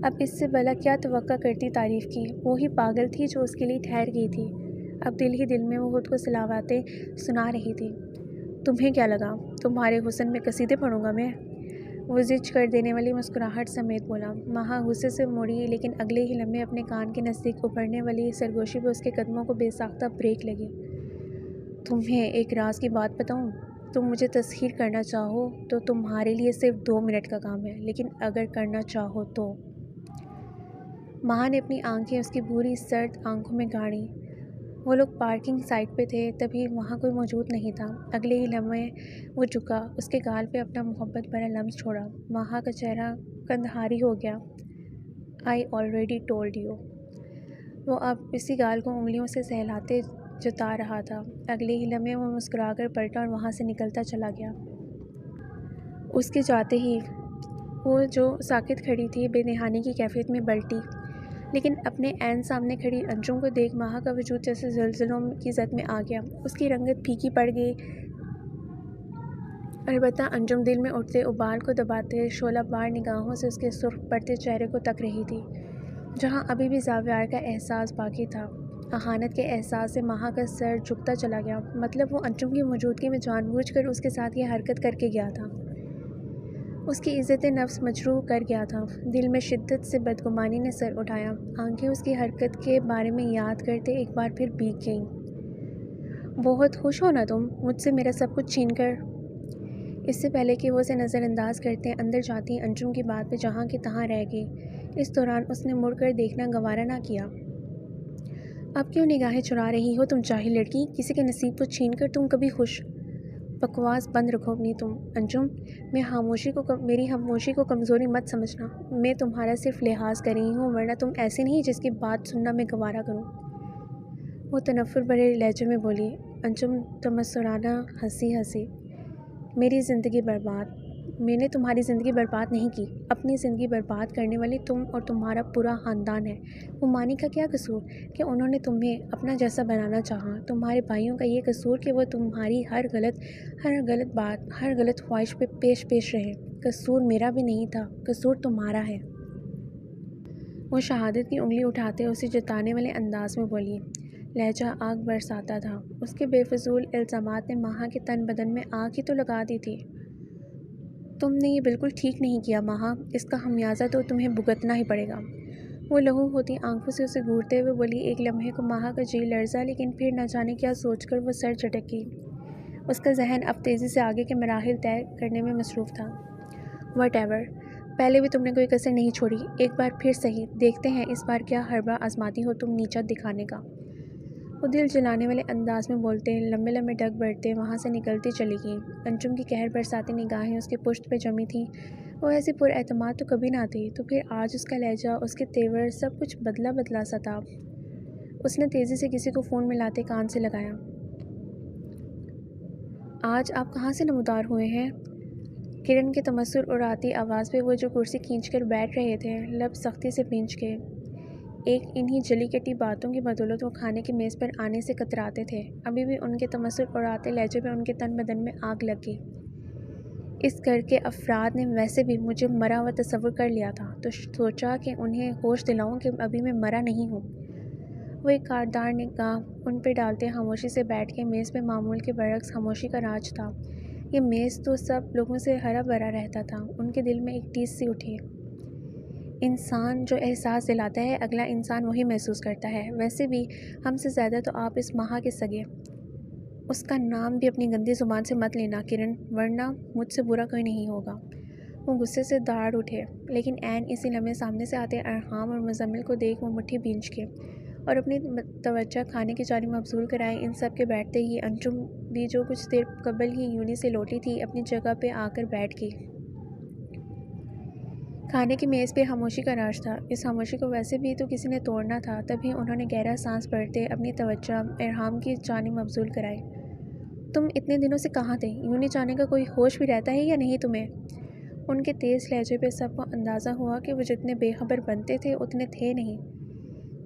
اب اس سے بھلا کیا توقع کرتی تعریف کی؟ وہی پاگل تھی جو اس کے لیے ٹھہر گئی تھی۔ اب دل ہی دل میں وہ خود کو سلاواتیں سنا رہی تھی۔ تمہیں کیا لگا تمہارے حسن میں قصیدے پڑھوں گا میں؟ وہ زج کر دینے والی مسکراہٹ سمیت بولا۔ مہا غصے سے مڑی لیکن اگلے ہی لمحے اپنے کان کے نزدیک ابھرنے والی سرگوشی پہ اس کے قدموں کو بے ساختہ بریک لگی۔ تمہیں ایک راز کی بات بتاؤں؟ تم مجھے تسخیر کرنا چاہو تو تمہارے لیے صرف 2 منٹ کا کام ہے، لیکن اگر کرنا چاہو تو… مہا نے اپنی آنکھیں اس کی بھوری سرد آنکھوں میں گاڑیں۔ وہ لوگ پارکنگ سائٹ پہ تھے، تبھی وہاں کوئی موجود نہیں تھا۔ اگلے ہی لمحے وہ جھکا، اس کے گال پہ اپنا محبت بھرا لمس چھوڑا۔ مہا کا چہرہ کندہاری ہو گیا۔ I already told you. وہ اب اسی گال کو انگلیوں سے سہلاتے جتا رہا تھا۔ اگلے ہی لمحے وہ مسکرا کر پلٹا اور وہاں سے نکلتا چلا گیا۔ اس کے جاتے ہی وہ جو ساکت کھڑی تھی بے نہانی کی کیفیت میں پلٹی، لیکن اپنے عین سامنے کھڑی انجم کو دیکھ مہا کا وجود جیسے زلزلوں کی زد میں آ گیا۔ اس کی رنگت پھیکی پڑ گئی، البتہ انجم دل میں اٹھتے ابال کو دباتے شعلہ بار نگاہوں سے اس کے سرخ پڑتے چہرے کو تک رہی تھی، جہاں ابھی بھی زاویار کا احساس باقی تھا۔ اہانت کے احساس سے مہا کا سر جھکتا چلا گیا۔ مطلب وہ انجم کی موجودگی میں جان بوجھ کر اس کے ساتھ یہ حرکت کر کے گیا تھا۔ اس کی عزت نفس مجروح کر گیا تھا۔ دل میں شدت سے بدگمانی نے سر اٹھایا۔ آنکھیں اس کی حرکت کے بارے میں یاد کرتے ایک بار پھر بھیگ گئیں۔ بہت خوش ہو نا تم مجھ سے میرا سب کچھ چھین کر؟ اس سے پہلے کہ وہ اسے نظر انداز کرتے اندر جاتی انجم کی بات پہ جہاں کی تہاں رہ گئی۔ اس دوران اس نے مڑ کر دیکھنا گوارا نہ کیا۔ اب کیوں نگاہیں چرا رہی ہو تم جاہل لڑکی؟ کسی کے نصیب کو چھین کر تم کبھی خوش؟ بکواس بند رکھو اپنی تم انجم۔ میری خاموشی کو کمزوری مت سمجھنا۔ میں تمہارا صرف لحاظ کر رہی ہوں، ورنہ تم ایسے نہیں جس کی بات سننا میں گوارا کروں۔ وہ تنفر بھرے لہجے میں بولی۔ انجم تمسخرانہ ہنسی۔ میری زندگی برباد؟ میں نے تمہاری زندگی برباد نہیں کی۔ اپنی زندگی برباد کرنے والی تم اور تمہارا پورا خاندان ہے۔ وہ مانی کا کیا قصور کہ انہوں نے تمہیں اپنا جیسا بنانا چاہا؟ تمہارے بھائیوں کا یہ قصور کہ وہ تمہاری ہر غلط بات، ہر غلط خواہش پہ پیش رہے؟ قصور میرا بھی نہیں تھا، قصور تمہارا ہے۔ وہ شہادت کی انگلی اٹھاتے اسے جتانے والے انداز میں بولی، لہجہ آگ برساتا تھا۔ اس کے بے فضول الزامات نے مہا کے تن بدن میں آگ ہی تو لگا دی تھی۔ تم نے یہ بالکل ٹھیک نہیں کیا مہا، اس کا خمیازہ تو تمہیں بھگتنا ہی پڑے گا۔ وہ لہو ہوتی آنکھوں سے اسے گھورتے ہوئے بولی۔ ایک لمحے کو مہا کا جی لرزا، لیکن پھر نہ جانے کیا سوچ کر وہ سر جھٹک گئی۔ اس کا ذہن اب تیزی سے آگے کے مراحل طے کرنے میں مصروف تھا۔ واٹ ایور، پہلے بھی تم نے کوئی کسر نہیں چھوڑی، ایک بار پھر صحیح، دیکھتے ہیں اس بار کیا حربہ آزماتی ہو تم نیچا دکھانے کا۔ وہ دل جلانے والے انداز میں بولتے لمبے ڈگ بڑھتے وہاں سے نکلتی چلی گئی۔ انجم کی قہر برساتی نگاہیں اس کے پشت پہ جمی تھیں۔ وہ ایسی پر اعتماد تو کبھی نہ تھی، تو پھر آج اس کا لہجہ، اس کے تیور، سب کچھ بدلا سا تھا۔ اس نے تیزی سے کسی کو فون ملاتے کان سے لگایا۔ آج آپ کہاں سے نمودار ہوئے ہیں؟ کرن کے تمسخر اڑاتی آواز پہ وہ جو کرسی کھینچ کر بیٹھ رہے تھے، لب سختی سے بھینچ گئے۔ ایک انہی جلی کٹی باتوں کی بدولت وہ کھانے کی میز پر آنے سے کتراتے تھے۔ ابھی بھی ان کے تمسخر اڑاتے لہجے پہ ان کے تن بدن میں آگ لگ گئی۔ اس گھر کے افراد نے ویسے بھی مجھے مرا ہوا تصور کر لیا تھا، تو سوچا کہ انہیں ہوش دلاؤں کہ ابھی میں مرا نہیں ہوں۔ وہ ایک کاردار نگاہ ان پہ ڈالتے خاموشی سے بیٹھ کے میز پہ معمول کے برعکس خاموشی کا راج تھا۔ یہ میز تو سب لوگوں سے ہرا بھرا رہتا تھا۔ ان کے دل میں ایک ٹیس سی اٹھی۔ انسان جو احساس دلاتا ہے اگلا انسان وہی محسوس کرتا ہے۔ ویسے بھی ہم سے زیادہ تو آپ اس مہا کے سگے۔ اس کا نام بھی اپنی گندی زبان سے مت لینا کرن، ورنہ مجھ سے برا کوئی نہیں ہوگا۔ وہ غصے سے داڑ اٹھے، لیکن عین اسی لمحے سامنے سے آتے ارحام اور مزمل کو دیکھ وہ مٹھی بھینچ کے اور اپنی توجہ کھانے کی جانب مبذول کرائے ان سب کے بیٹھتے ہی انجم بھی جو کچھ دیر قبل ہی یونی سے لوٹی تھی اپنی جگہ پہ آ کر بیٹھ گئی۔ کھانے کی میز پہ خاموشی کا راج تھا۔ اس خاموشی کو ویسے بھی تو کسی نے توڑنا تھا، تبھی انہوں نے گہرا سانس بھرتے اپنی توجہ ارحام کی جانب مبذول کرائی۔ تم اتنے دنوں سے کہاں تھے؟ یونی جانے کا کوئی ہوش بھی رہتا ہے یا نہیں تمہیں؟ ان کے تیز لہجے پہ سب کو اندازہ ہوا کہ وہ جتنے بے خبر بنتے تھے اتنے تھے نہیں۔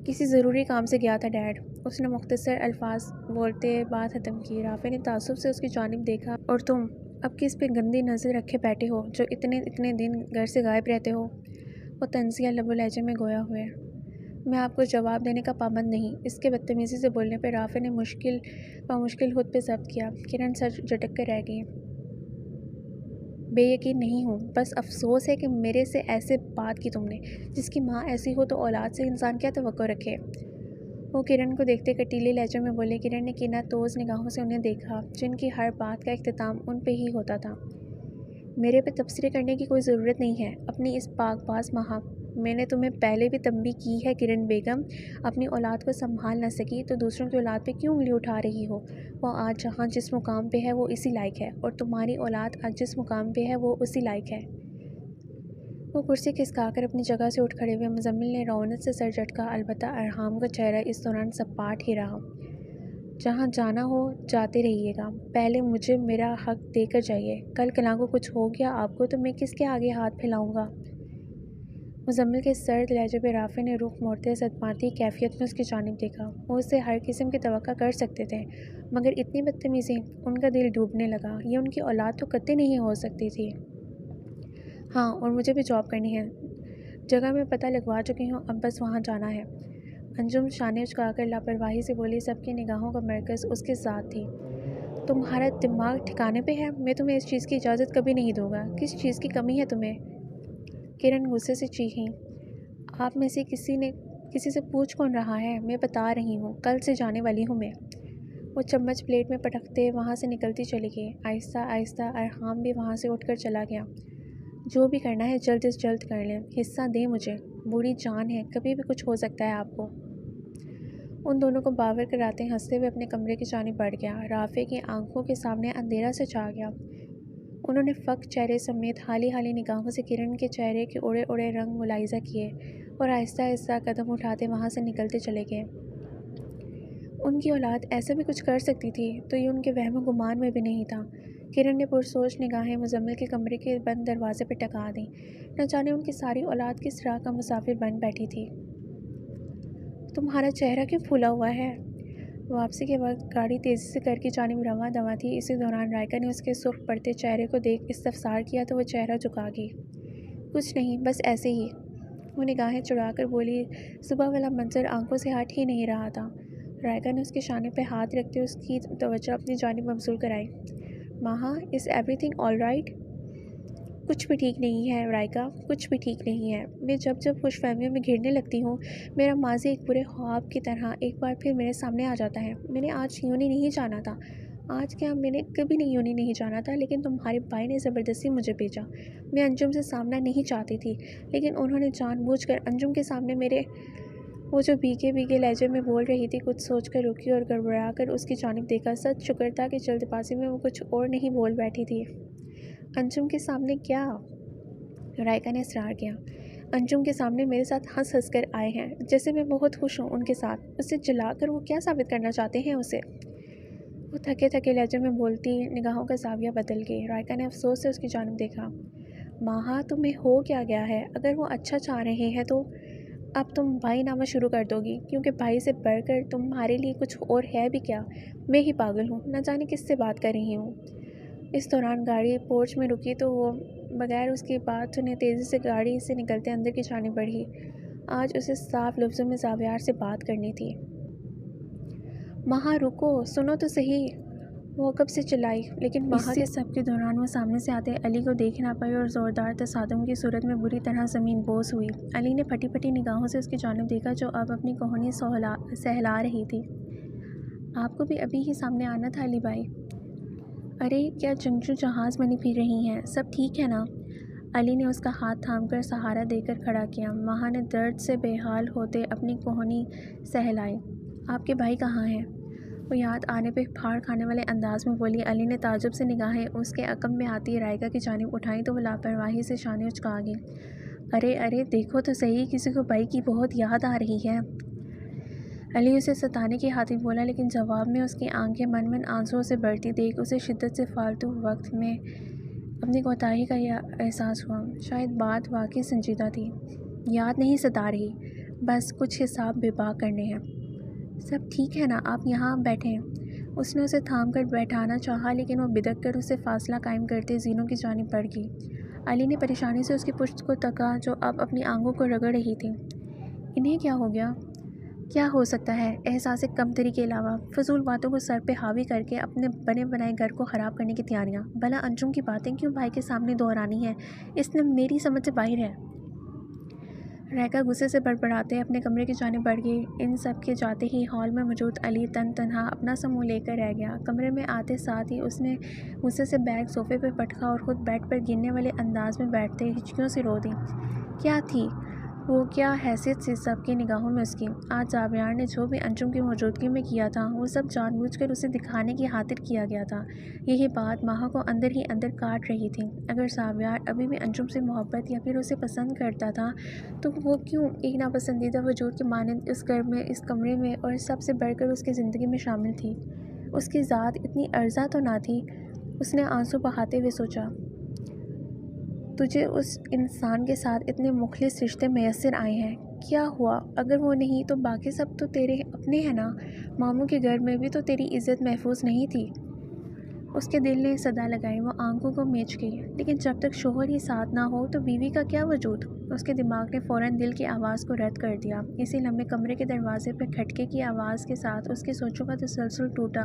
کسی ضروری کام سے گیا تھا ڈیڈ، اس نے مختصر الفاظ بولتے بات ختم کی۔ رافع نے تعصب سے اس کی جانب دیکھا۔ اور تم اب کس پہ گندی نظر رکھے بیٹھے ہو جو اتنے دن گھر سے غائب رہتے ہو؟ وہ طنزیہ لب و لہجے میں گویا ہوئے۔ میں آپ کو جواب دینے کا پابند نہیں، اس کے بدتمیزی سے بولنے پہ رافع نے مشکل خود پہ ضبط کیا۔ کرن سر جھٹک کر رہ گئی۔ بے یقین نہیں ہوں، بس افسوس ہے کہ میرے سے ایسے بات کی تم نے۔ جس کی ماں ایسی ہو تو اولاد سے انسان کیا توقع رکھے؟ وہ کرن کو دیکھتے کٹیلے لہجے میں بولے۔ کرن نے کینہ توز نگاہوں سے انہیں دیکھا، جن کی ہر بات کا اختتام ان پہ ہی ہوتا تھا۔ میرے پہ تبصرے کرنے کی کوئی ضرورت نہیں ہے، اپنی اس پاک باز ماں۔ میں نے تمہیں پہلے بھی تنبیہ کی ہے کرن بیگم، اپنی اولاد کو سنبھال نہ سکی تو دوسروں کی اولاد پہ کیوں انگلی اٹھا رہی ہو؟ وہ آج جہاں جس مقام پہ ہے وہ اسی لائق ہے، اور تمہاری اولاد آج جس مقام پہ ہے وہ اسی لائق ہے۔ وہ کرسی کھسکا کر اپنی جگہ سے اٹھ کھڑے ہوئے۔ مزمل نے رعونت سے سر جھٹکا، البتہ ارحام کا چہرہ اس دوران سپاٹ ہی رہا۔ جہاں جانا ہو جاتے رہیے گا، پہلے مجھے میرا حق دے کر جائیے۔ کل کلاں کو کچھ ہو گیا آپ کو تو میں کس کے آگے ہاتھ پھیلاؤں گا؟ مزمل کے سرد لہجے پہ رافع نے رخ موڑتے صدماتی کیفیت میں اس کی جانب دیکھا۔ وہ اس سے ہر قسم کی توقع کر سکتے تھے، مگر اتنی بدتمیزی؟ ان کا دل ڈوبنے لگا۔ یہ ان کی اولاد تو قطعی نہیں ہو سکتی تھی۔ ہاں، اور مجھے بھی جاب کرنی ہے، جگہ میں پتہ لگوا چکی ہوں، اب بس وہاں جانا ہے۔ انجم شانے اچکا کر لاپرواہی سے بولی۔ سب کی نگاہوں کا مرکز اس کے ساتھ تھی۔ تمہارا دماغ ٹھکانے پہ ہے؟ میں تمہیں اس چیز کی اجازت کبھی نہیں دوں گا۔ کس چیز کی کمی ہے تمہیں؟ کرن غصے سے چیخیں۔ آپ میں سے کسی سے پوچھ کون رہا ہے؟ میں بتا رہی ہوں، کل سے جانے والی ہوں میں۔ وہ چمچ پلیٹ میں پٹکتے وہاں سے نکلتی چلی گئی۔ آہستہ آہستہ ارحام بھی وہاں سے اٹھ کر چلا گیا۔ جو بھی کرنا ہے جلد از جلد کر لیں، حصہ دیں مجھے، بوڑھی جان ہے، کبھی بھی کچھ ہو سکتا ہے آپ کو۔ ان دونوں کو باور کراتے ہنستے ہوئے اپنے کمرے کی جانب بڑھ گیا۔ رافع کی آنکھوں کے سامنے اندھیرا سے چھا گیا۔ انہوں نے فک چہرے سمیت حالی حالی نگاہوں سے کرن کے چہرے کے اڑے اڑے رنگ ملاحظہ کیے اور آہستہ آہستہ قدم اٹھاتے وہاں سے نکلتے چلے گئے۔ ان کی اولاد ایسا بھی کچھ کر سکتی تھی تو یہ ان کے وہم و گمان میں بھی نہیں تھا۔ کرن نے پرسوچ نگاہیں مزمل کے کمرے کے بند دروازے پہ ٹکا دیں۔ نہ جانے ان کی ساری اولاد کس طرح کا مسافر بن بیٹھی تھی۔ تمہارا چہرہ کیوں پھولا ہوا ہے؟ واپسی کے وقت گاڑی تیزی سے گھر کی جانب رواں دواں تھی۔ اسی دوران رائکا نے اس کے سرخ پڑتے چہرے کو دیکھ استفسار کیا تو وہ چہرہ جھکا گئی۔ کچھ نہیں، بس ایسے ہی، وہ نگاہیں چڑھا کر بولی۔ صبح والا منظر آنکھوں سے ہٹ ہی نہیں رہا تھا۔ رائکا نے اس کے شانے پہ ہاتھ رکھتے اس کی توجہ اپنی جانب مبذول کرائی۔ Maha, is everything all right? کچھ بھی ٹھیک نہیں ہے رائکا، کچھ بھی ٹھیک نہیں ہے۔ میں جب خوش فہمیوں میں گھرنے لگتی ہوں، میرا ماضی ایک برے خواب کی طرح ایک بار پھر میرے سامنے آ جاتا ہے۔ میں نے آج یوں نہیں جانا تھا، آج کیا میں نے کبھی یوں نہیں جانا تھا، لیکن تمہارے بھائی نے زبردستی مجھے بھیجا۔ میں انجم سے سامنا نہیں چاہتی تھی، لیکن انہوں نے جان بوجھ کر انجم کے سامنے میرے… وہ جو بھیگے بھیگے لہجے میں بول رہی تھی، کچھ سوچ کر رکی اور گڑبڑا کر اس کی جانب دیکھا۔ سچ شکر تھا کہ جلد بازی میں وہ کچھ اور نہیں بول بیٹھی تھی۔ انجم کے سامنے کیا؟ رائکا نے اصرار کیا۔ انجم کے سامنے میرے ساتھ ہنس ہنس کر آئے ہیں، جیسے میں بہت خوش ہوں ان کے ساتھ۔ اسے جلا کر وہ کیا ثابت کرنا چاہتے ہیں اسے؟ وہ تھکے تھکے لہجے میں بولتی نگاہوں کا زاویہ بدل گئی۔ رائکا نے افسوس سے اس کی جانب دیکھا۔ ماہا، تمہیں ہو کیا گیا ہے؟ اگر وہ اچھا چاہ رہے ہیں تو اب تم بھائی نامہ شروع کر دو گی، کیونکہ بھائی سے بڑھ کر تمہارے لیے کچھ اور ہے بھی کیا؟ میں ہی پاگل ہوں، نہ جانے کس سے بات کر رہی ہوں۔ اس دوران گاڑی پورچ میں رکی تو وہ بغیر اس کی بات سنے تیزی سے گاڑی سے نکلتے اندر کی جانب بڑھی۔ آج اسے صاف لفظوں میں زاویار سے بات کرنی تھی۔ ماہا رکو، سنو تو صحیح، وہ کب سے چلائی، لیکن ماہا کے سب کے دوران وہ سامنے سے آتے علی کو دیکھ نہ پائی اور زوردار تصادم کی صورت میں بری طرح زمین بوس ہوئی۔ علی نے پھٹی پھٹی نگاہوں سے اس کی جانب دیکھا جو اب اپنی کوہنی سہلا رہی تھی۔ آپ کو بھی ابھی ہی سامنے آنا تھا علی بھائی۔ ارے کیا جنگجو جہاز بنی پھر رہی ہیں، سب ٹھیک ہے نا؟ علی نے اس کا ہاتھ تھام کر سہارا دے کر کھڑا کیا۔ ماہا نے درد سے بے حال ہوتے اپنی کوہنی سہلائی۔ آپ کے بھائی کہاں ہیں؟ وہ یاد آنے پہ پھاڑ کھانے والے انداز میں بولی۔ علی نے تعجب سے نگاہیں اس کے عقب میں آتی رائکا کی جانب اٹھائیں تو وہ لاپرواہی سے شانے اچکا گئی۔ ارے دیکھو تو صحیح، کسی کو بھائی کی بہت یاد آ رہی ہے۔ علی اسے ستانے کی خاطر بولا، لیکن جواب میں اس کی آنکھیں من من آنسوؤں سے بھرتی دیکھ اسے شدت سے فالتو وقت میں اپنی کوتاہی کا احساس ہوا۔ شاید بات واقعی سنجیدہ تھی۔ یاد نہیں ستا رہی، بس کچھ حساب بے-باک کرنے ہیں۔ سب ٹھیک ہے نا، آپ یہاں بیٹھیں۔ اس نے اسے تھام کر بیٹھانا چاہا، لیکن وہ بدک کر اس سے فاصلہ قائم کرتے زینوں کی جانب بڑھ گئی۔ علی نے پریشانی سے اس کی پشت کو تکا جو اب اپنی آنکھوں کو رگڑ رہی تھی۔ انہیں کیا ہو گیا؟ کیا ہو سکتا ہے احساس کمتری کے علاوہ؟ فضول باتوں کو سر پہ حاوی کر کے اپنے بنے بنائے گھر کو خراب کرنے کی تیاریاں۔ بھلا انجم کی باتیں کیوں بھائی کے سامنے دہرانی ہیں؟ اس نے میری سمجھ سے باہر ہے۔ ریکا غصے سے بڑبڑاتے اپنے کمرے کی جانب بڑھ گئی۔ ان سب کے جاتے ہی ہال میں موجود علی تنہا اپنا سا منہ لے کر رہ گیا۔ کمرے میں آتے ساتھ ہی اس نے غصے سے بیگ صوفے پہ پٹکا اور خود بیڈ پر گرنے والے انداز میں بیٹھتے ہچکیوں سے رو دی۔ کیا تھی وہ، کیا حیثیت سی سب کی نگاہوں میں اس کی؟ آج زاویار نے جو بھی انجم کی موجودگی میں کیا تھا وہ سب جان بوجھ کر اسے دکھانے کی خاطر کیا گیا تھا۔ یہی بات ماہا کو اندر ہی اندر کاٹ رہی تھی۔ اگر زاویار ابھی بھی انجم سے محبت یا پھر اسے پسند کرتا تھا تو وہ کیوں ایک ناپسندیدہ وجود کے مانند اس گھر میں، اس کمرے میں اور سب سے بڑھ کر اس کی زندگی میں شامل تھی؟ اس کی ذات اتنی ارزاں تو نہ تھی؟ اس نے آنسو بہاتے ہوئے سوچا، تجھے اس انسان کے ساتھ اتنے مخلص رشتے میسر آئے ہیں، کیا ہوا اگر وہ نہیں تو؟ باقی سب تو تیرے اپنے ہیں نا؟ ماموں کے گھر میں بھی تو تیری عزت محفوظ نہیں تھی؟ اس کے دل نے صدا لگائی، وہ آنکھوں کو میچ گئی۔ لیکن جب تک شوہر ہی ساتھ نہ ہو تو بیوی کا کیا وجود؟ اس کے دماغ نے فوراً دل کی آواز کو رد کر دیا۔ اسی لمحے کمرے کے دروازے پہ کھٹکے کی آواز کے ساتھ اس کی سوچوں کا تسلسل ٹوٹا۔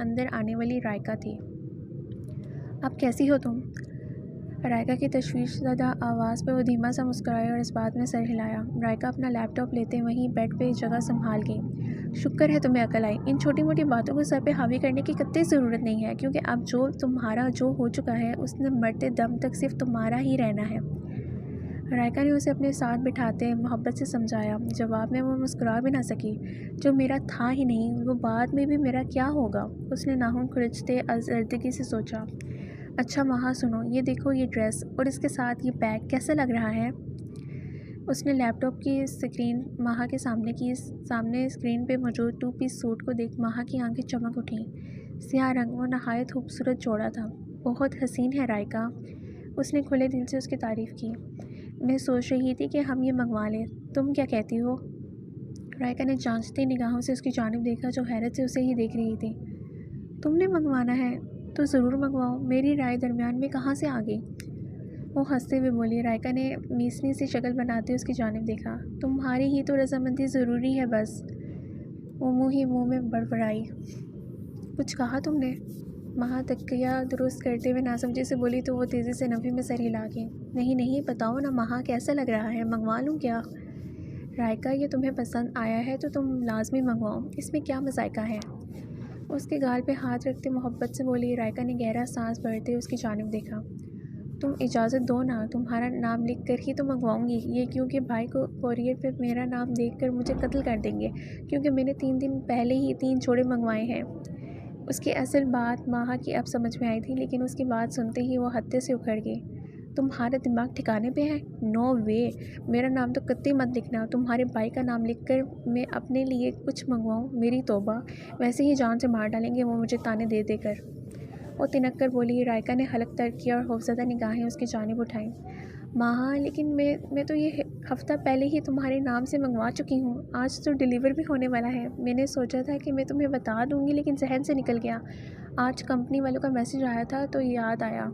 اندر آنے والی رائکا تھی۔ اب کیسی ہو تم؟ رائکا کی تشویش زدہ آواز پہ وہ دھیما سا مسکرایا اور اس بات میں سر ہلایا۔ رائکا اپنا لیپ ٹاپ لیتے وہیں بیڈ پہ جگہ سنبھال گئی۔ شکر ہے تمہیں عقل آئی۔ ان چھوٹی موٹی باتوں کو سر پہ حاوی کرنے کی قطعی ضرورت نہیں ہے، کیونکہ اب جو تمہارا جو ہو چکا ہے اس نے مرتے دم تک صرف تمہارا ہی رہنا ہے۔ رائکا نے اسے اپنے ساتھ بٹھاتے محبت سے سمجھایا۔ جواب میں وہ مسکرا بھی نہ سکی۔ جو میرا تھا ہی نہیں وہ بعد میں بھی میرا کیا ہوگا؟ اس نے ناخن کھرچتے آزردگی سے سوچا۔ اچھا ماہا سنو، یہ دیکھو، یہ ڈریس اور اس کے ساتھ یہ بیگ کیسا لگ رہا ہے؟ اس نے لیپ ٹاپ کی اسکرین ماہا کے سامنے اسکرین پہ موجود 2 پیس سوٹ کو دیکھ ماہا کی آنکھیں چمک اٹھیں۔ سیاہ رنگ، وہ نہایت خوبصورت جوڑا تھا۔ بہت حسین ہے رائکا۔ اس نے کھلے دل سے اس کی تعریف کی۔ میں سوچ رہی تھی کہ ہم یہ منگوا لیں، تم کیا کہتی ہو؟ رائکا نے جانچتی نگاہوں سے اس کی جانب دیکھا جو حیرت سے اسے ہی دیکھ رہی تھی۔ تم نے منگوانا ہے تو ضرور منگواؤ، میری رائے درمیان میں کہاں سے آ گئی؟ وہ ہنستے ہوئے بولی۔ رائکا نے میسنی سی شکل بناتے اس کی جانب دیکھا۔ تمہاری ہی تو رضامندی ضروری ہے بس۔ وہ منہ ہی منہ میں بڑبڑائی۔ کچھ کہا تم نے؟ ماہا تکیہ درست کرتے ہوئے ناسمجھی سے بولی تو وہ تیزی سے نفی میں سر ہلا گئی۔ نہیں بتاؤ نا ماہا، کیسا لگ رہا ہے؟ منگوا لوں کیا؟ رائکا، یہ تمہیں پسند آیا ہے تو تم لازمی منگواؤ، اس میں کیا مذائقہ ہے؟ اس کے گال پہ ہاتھ رکھتے محبت سے بولی۔ رائکا نے گہرا سانس بھرتے اس کی جانب دیکھا۔ تم اجازت دو نا، تمہارا نام لکھ کر ہی تو منگواؤں گی، یہ کیونکہ بھائی کو کوریئر پہ میرا نام دیکھ کر مجھے قتل کر دیں گے، کیونکہ میں نے 3 دن پہلے ہی 3 جوڑے منگوائے ہیں۔ اس کی اصل بات ماہا کی اب سمجھ میں آئی تھی، لیکن اس کی بات سنتے ہی وہ حد سے اکھڑ گئی۔ تمہارا دماغ ٹھکانے پہ ہے؟ نو وے، میرا نام تو قطعی مت لکھنا۔ تمہارے بھائی کا نام لکھ کر میں اپنے لیے کچھ منگواؤں؟ میری توبہ، ویسے ہی جان سے مار ڈالیں گے وہ مجھے تانے دے دے کر۔ وہ تنک کر بولی۔ رائکا نے حلق ترک کیا اور خوفزدہ نگاہیں اس کی جانب اٹھائیں۔ ماہا، لیکن میں تو یہ ہفتہ پہلے ہی تمہارے نام سے منگوا چکی ہوں، آج تو ڈیلیور بھی ہونے والا ہے۔ میں نے سوچا تھا کہ میں تمہیں بتا دوں گی لیکن ذہن سے نکل گیا، آج کمپنی والوں کا میسج آیا تھا تو یاد آیا۔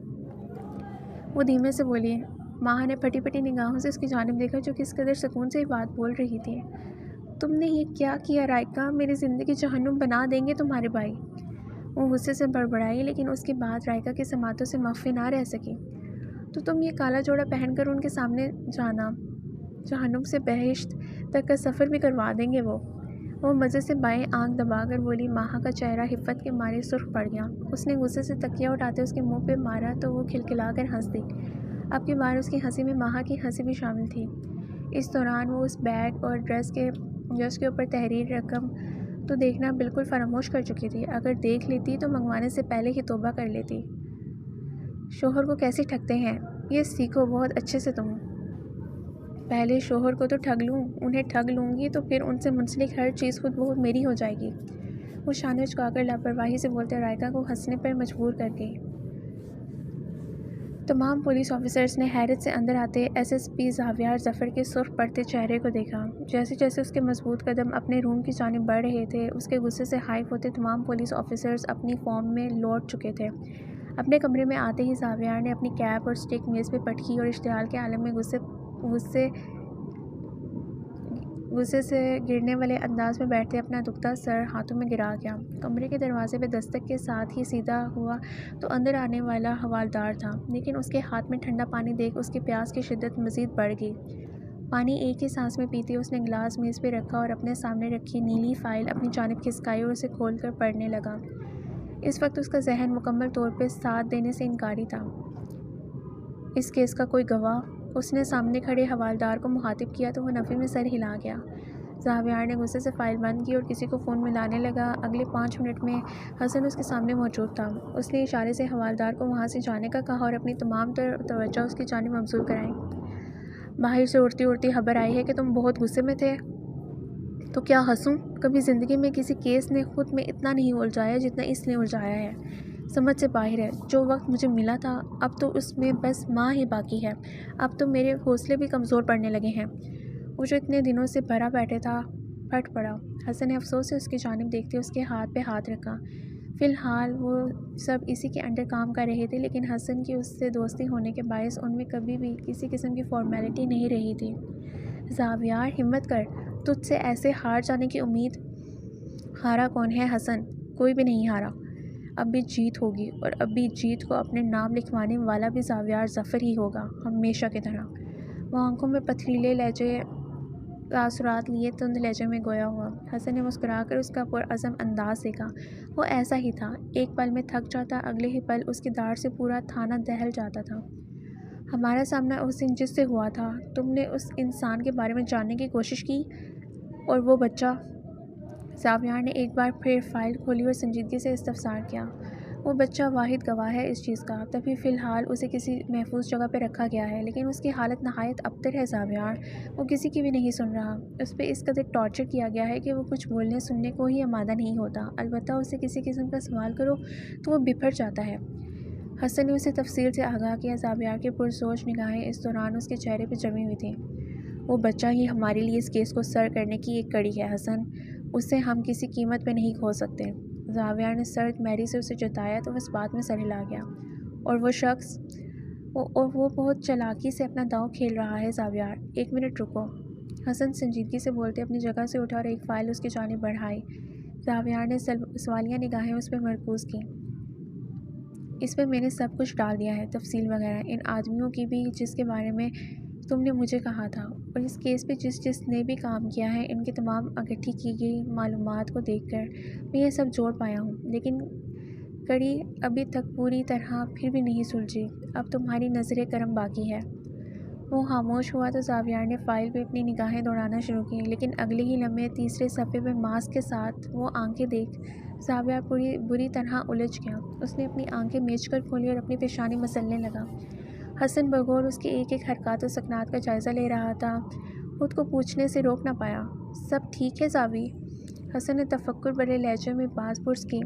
وہ دھیمے سے بولی۔ ماہا نے پھٹی پھٹی نگاہوں سے اس کی جانب دیکھا جو کس قدر سکون سے یہ بات بول رہی تھی۔ تم نے یہ کیا کیا رائکا؟ میری زندگی جہنم بنا دیں گے تمہارے بھائی۔ وہ غصے سے بڑبڑائی، لیکن اس کی بات رائکا کے سماعتوں سے مخفی نہ رہ سکی۔ تو تم یہ کالا جوڑا پہن کر ان کے سامنے جانا، جہنم سے بہشت تک کا سفر بھی کروا دیں گے وہ مزے سے بائیں آنکھ دبا کر بولی۔ ماہا کا چہرہ ہفت کے مارے سرخ پڑ گیا۔ اس نے غصے سے تکیہ اٹھاتے اس کے منہ پہ مارا تو وہ کھلکھلا کر ہنس دی۔ اب کی بار اس کی ہنسی میں ماہا کی ہنسی بھی شامل تھی۔ اس دوران وہ اس بیگ اور ڈریس کے جس کے اوپر تحریر رقم تو دیکھنا بالکل فراموش کر چکی تھی۔ اگر دیکھ لیتی تو منگوانے سے پہلے ہی توبہ کر لیتی۔ شوہر کو کیسے ٹھگتے ہیں یہ سیکھو بہت اچھے سے تم۔ پہلے شوہر کو تو ٹھگ لوں، انہیں ٹھگ لوں گی تو پھر ان سے منسلک ہر چیز خود بخود میری ہو جائے گی۔ وہ شانے اچکا کر لاپرواہی سے بولتے رائکا کو ہنسنے پر مجبور کر گئی۔ تمام پولیس آفیسرز نے حیرت سے اندر آتے ایس ایس پی زاویار ظفر کے سرخ پڑتے چہرے کو دیکھا۔ جیسے جیسے اس کے مضبوط قدم اپنے روم کی جانب بڑھ رہے تھے، اس کے غصے سے ہائف ہوتے تمام پولیس آفیسرز اپنی فارم میں لوٹ چکے تھے۔ اپنے کمرے میں آتے ہی زاویار نے اپنی کیپ اور اسٹک میز پہ پٹکی اور اشتعال کے عالم میں غصے سے گرنے والے انداز میں بیٹھتے اپنا دکھتا سر ہاتھوں میں گرا گیا۔ کمرے کے دروازے پہ دستک کے ساتھ ہی سیدھا ہوا تو اندر آنے والا حوالدار تھا، لیکن اس کے ہاتھ میں ٹھنڈا پانی دیکھ اس کی پیاس کی شدت مزید بڑھ گئی۔ پانی ایک ہی سانس میں پیتے اس نے گلاس میز پہ رکھا اور اپنے سامنے رکھی نیلی فائل اپنی جانب کھسکائی اور اسے کھول کر پڑھنے لگا۔ اس وقت اس کا ذہن مکمل طور پہ ساتھ دینے سے انکاری تھا۔ اس کیس کا کوئی گواہ؟ اس نے سامنے کھڑے حوالدار کو مخاطب کیا تو وہ نفی میں سر ہلا گیا۔ زاویار نے غصے سے فائل بند کی اور کسی کو فون ملانے لگا۔ اگلے 5 منٹ میں حسن اس کے سامنے موجود تھا۔ اس نے اشارے سے حوالدار کو وہاں سے جانے کا کہا اور اپنی تمام تر توجہ اس کی جانب مبذول کرائی۔ باہر سے اڑتی اڑتی خبر آئی ہے کہ تم بہت غصے میں تھے۔ تو کیا ہنسوں؟ کبھی زندگی میں کسی کیس نے خود میں اتنا نہیں الجھایا جتنا اس نے الجھایا ہے۔ سمجھ سے باہر ہے۔ جو وقت مجھے ملا تھا اب تو اس میں بس ماہ ہی باقی ہے۔ اب تو میرے حوصلے بھی کمزور پڑنے لگے ہیں۔ وہ جو اتنے دنوں سے بھرا بیٹھے تھا پھٹ پڑا۔ حسن نے افسوس سے اس کی جانب دیکھتے اس کے ہاتھ پہ ہاتھ رکھا۔ فی الحال وہ سب اسی کے انڈر کام کر رہے تھے، لیکن حسن کی اس سے دوستی ہونے کے باعث ان میں کبھی بھی کسی قسم کی فارمیلٹی نہیں رہی تھی۔ زاویار ہمت کر، تجھ سے ایسے ہار جانے کی امید۔ ہارا کون ہے حسن؟ کوئی بھی نہیں ہارا۔ اب بھی جیت ہوگی اور اب بھی جیت کو اپنے نام لکھوانے والا بھی زاویار ظفر ہی ہوگا، ہمیشہ کی طرح۔ وہ آنکھوں میں پتھریلے لہجے تاثرات لیے تند لہجے میں گویا ہوا۔ حسن نے مسکرا کر اس کا پرعزم انداز دیکھا۔ وہ ایسا ہی تھا، ایک پل میں تھک جاتا، اگلے ہی پل اس کی داڑھ سے پورا تھانہ دہل جاتا تھا۔ ہمارا سامنا اس دن جس سے ہوا تھا، تم نے اس انسان کے بارے میں جاننے کی کوشش کی؟ اور وہ بچہ؟ زاویار نے ایک بار پھر فائل کھولی اور سنجیدگی سے استفسار کیا۔ وہ بچہ واحد گواہ ہے اس چیز کا۔ تبھی فی الحال اسے کسی محفوظ جگہ پہ رکھا گیا ہے، لیکن اس کی حالت نہایت ابتر ہے زاویار۔ وہ کسی کی بھی نہیں سن رہا۔ اس پہ اس قدر ٹارچر کیا گیا ہے کہ وہ کچھ بولنے سننے کو ہی آمادہ نہیں ہوتا، البتہ اسے کسی قسم کا سوال کرو تو وہ بپھر جاتا ہے۔ حسن نے اسے تفصیل سے آگاہ کیا۔ زاویار کی پرسوچ نگاہیں اس دوران اس کے چہرے پہ جمی ہوئی تھیں۔ وہ بچہ ہی ہمارے لیے اس کیس کو سر کرنے کی ایک کڑی ہے حسن، اسے ہم کسی قیمت پہ نہیں کھو سکتے۔ زاویار نے سرد میری سے اسے جتایا تو اس بات میں سر ہلا گیا۔ اور وہ شخص؟ وہ بہت چالاکی سے اپنا داؤ کھیل رہا ہے زاویار۔ 1 منٹ رکو۔ حسن سنجیدگی سے بولتے اپنی جگہ سے اٹھا اور ایک فائل اس کی جانب بڑھائی۔ زاویار نے سوالیہ نگاہیں اس پہ مرکوز کی۔ اس میں نے سب کچھ ڈال دیا ہے، تفصیل وغیرہ، ان آدمیوں کی بھی جس کے بارے میں تم نے مجھے کہا تھا، اور اس کیس پہ جس نے بھی کام کیا ہے، ان کی تمام اکٹھی کی گئی معلومات کو دیکھ کر میں یہ سب جوڑ پایا ہوں، لیکن کڑی ابھی تک پوری طرح پھر بھی نہیں سلجھی۔ اب تمہاری نظر کرم باقی ہے۔ وہ خاموش ہوا تو زاویار نے فائل پہ اپنی نگاہیں دوڑانا شروع کی، لیکن اگلے ہی لمحے تیسرے صفحے پہ ماسک کے ساتھ وہ آنکھیں دیکھ زاویار بری طرح الجھ گیا۔ اس نے اپنی آنکھیں میچ کر کھولی اور اپنی پیشانی مسلنے لگا۔ حسن بغور اس کے ایک ایک حرکات و سکنات کا جائزہ لے رہا تھا، خود کو پوچھنے سے روک نہ پایا۔ سب ٹھیک ہے زاوی؟ حسن نے تفکر بھرے لہجے میں باز پرس کی۔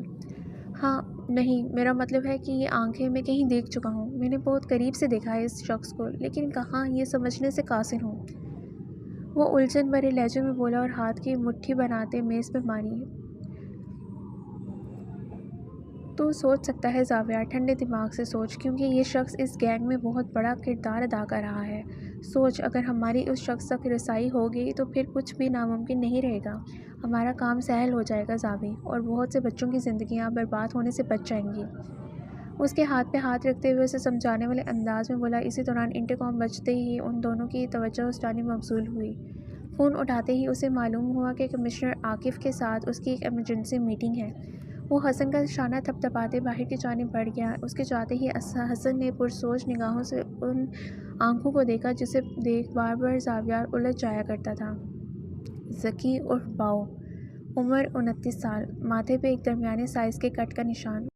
ہاں، نہیں، میرا مطلب ہے کہ یہ آنکھیں میں کہیں دیکھ چکا ہوں، میں نے بہت قریب سے دیکھا ہے اس شخص کو، لیکن کہاں یہ سمجھنے سے قاصر ہوں۔ وہ الجھن بھرے لہجے میں بولا اور ہاتھ کی مٹھی بناتے میز پہ ماری۔ تو سوچ سکتا ہے زاویار، ٹھنڈے دماغ سے سوچ، کیونکہ یہ شخص اس گینگ میں بہت بڑا کردار ادا کر رہا ہے۔ سوچ، اگر ہماری اس شخص تک رسائی ہو گئی تو پھر کچھ بھی ناممکن نہیں رہے گا، ہمارا کام سہل ہو جائے گا زاوی، اور بہت سے بچوں کی زندگیاں برباد ہونے سے بچ جائیں گی۔ اس کے ہاتھ پہ ہاتھ رکھتے ہوئے اسے سمجھانے والے انداز میں بولا۔ اسی دوران انٹرکام بجتے ہی ان دونوں کی توجہ اس جانب مبذول ہوئی۔ فون اٹھاتے ہی اسے معلوم ہوا کہ کمشنر عاکف کے ساتھ اس کی ایک ایمرجنسی میٹنگ ہے۔ وہ حسن کا شانہ تھپتھپاتے باہر کی جانب بڑھ گیا۔ اس کے جاتے ہی حسن نے پرسوچ نگاہوں سے ان آنکھوں کو دیکھا جسے دیکھ بار بار زاویار الجھ جایا کرتا تھا۔ ذکی عرف باؤ، عمر 29 سال، ماتھے پہ ایک درمیانے سائز کے کٹ کا نشان۔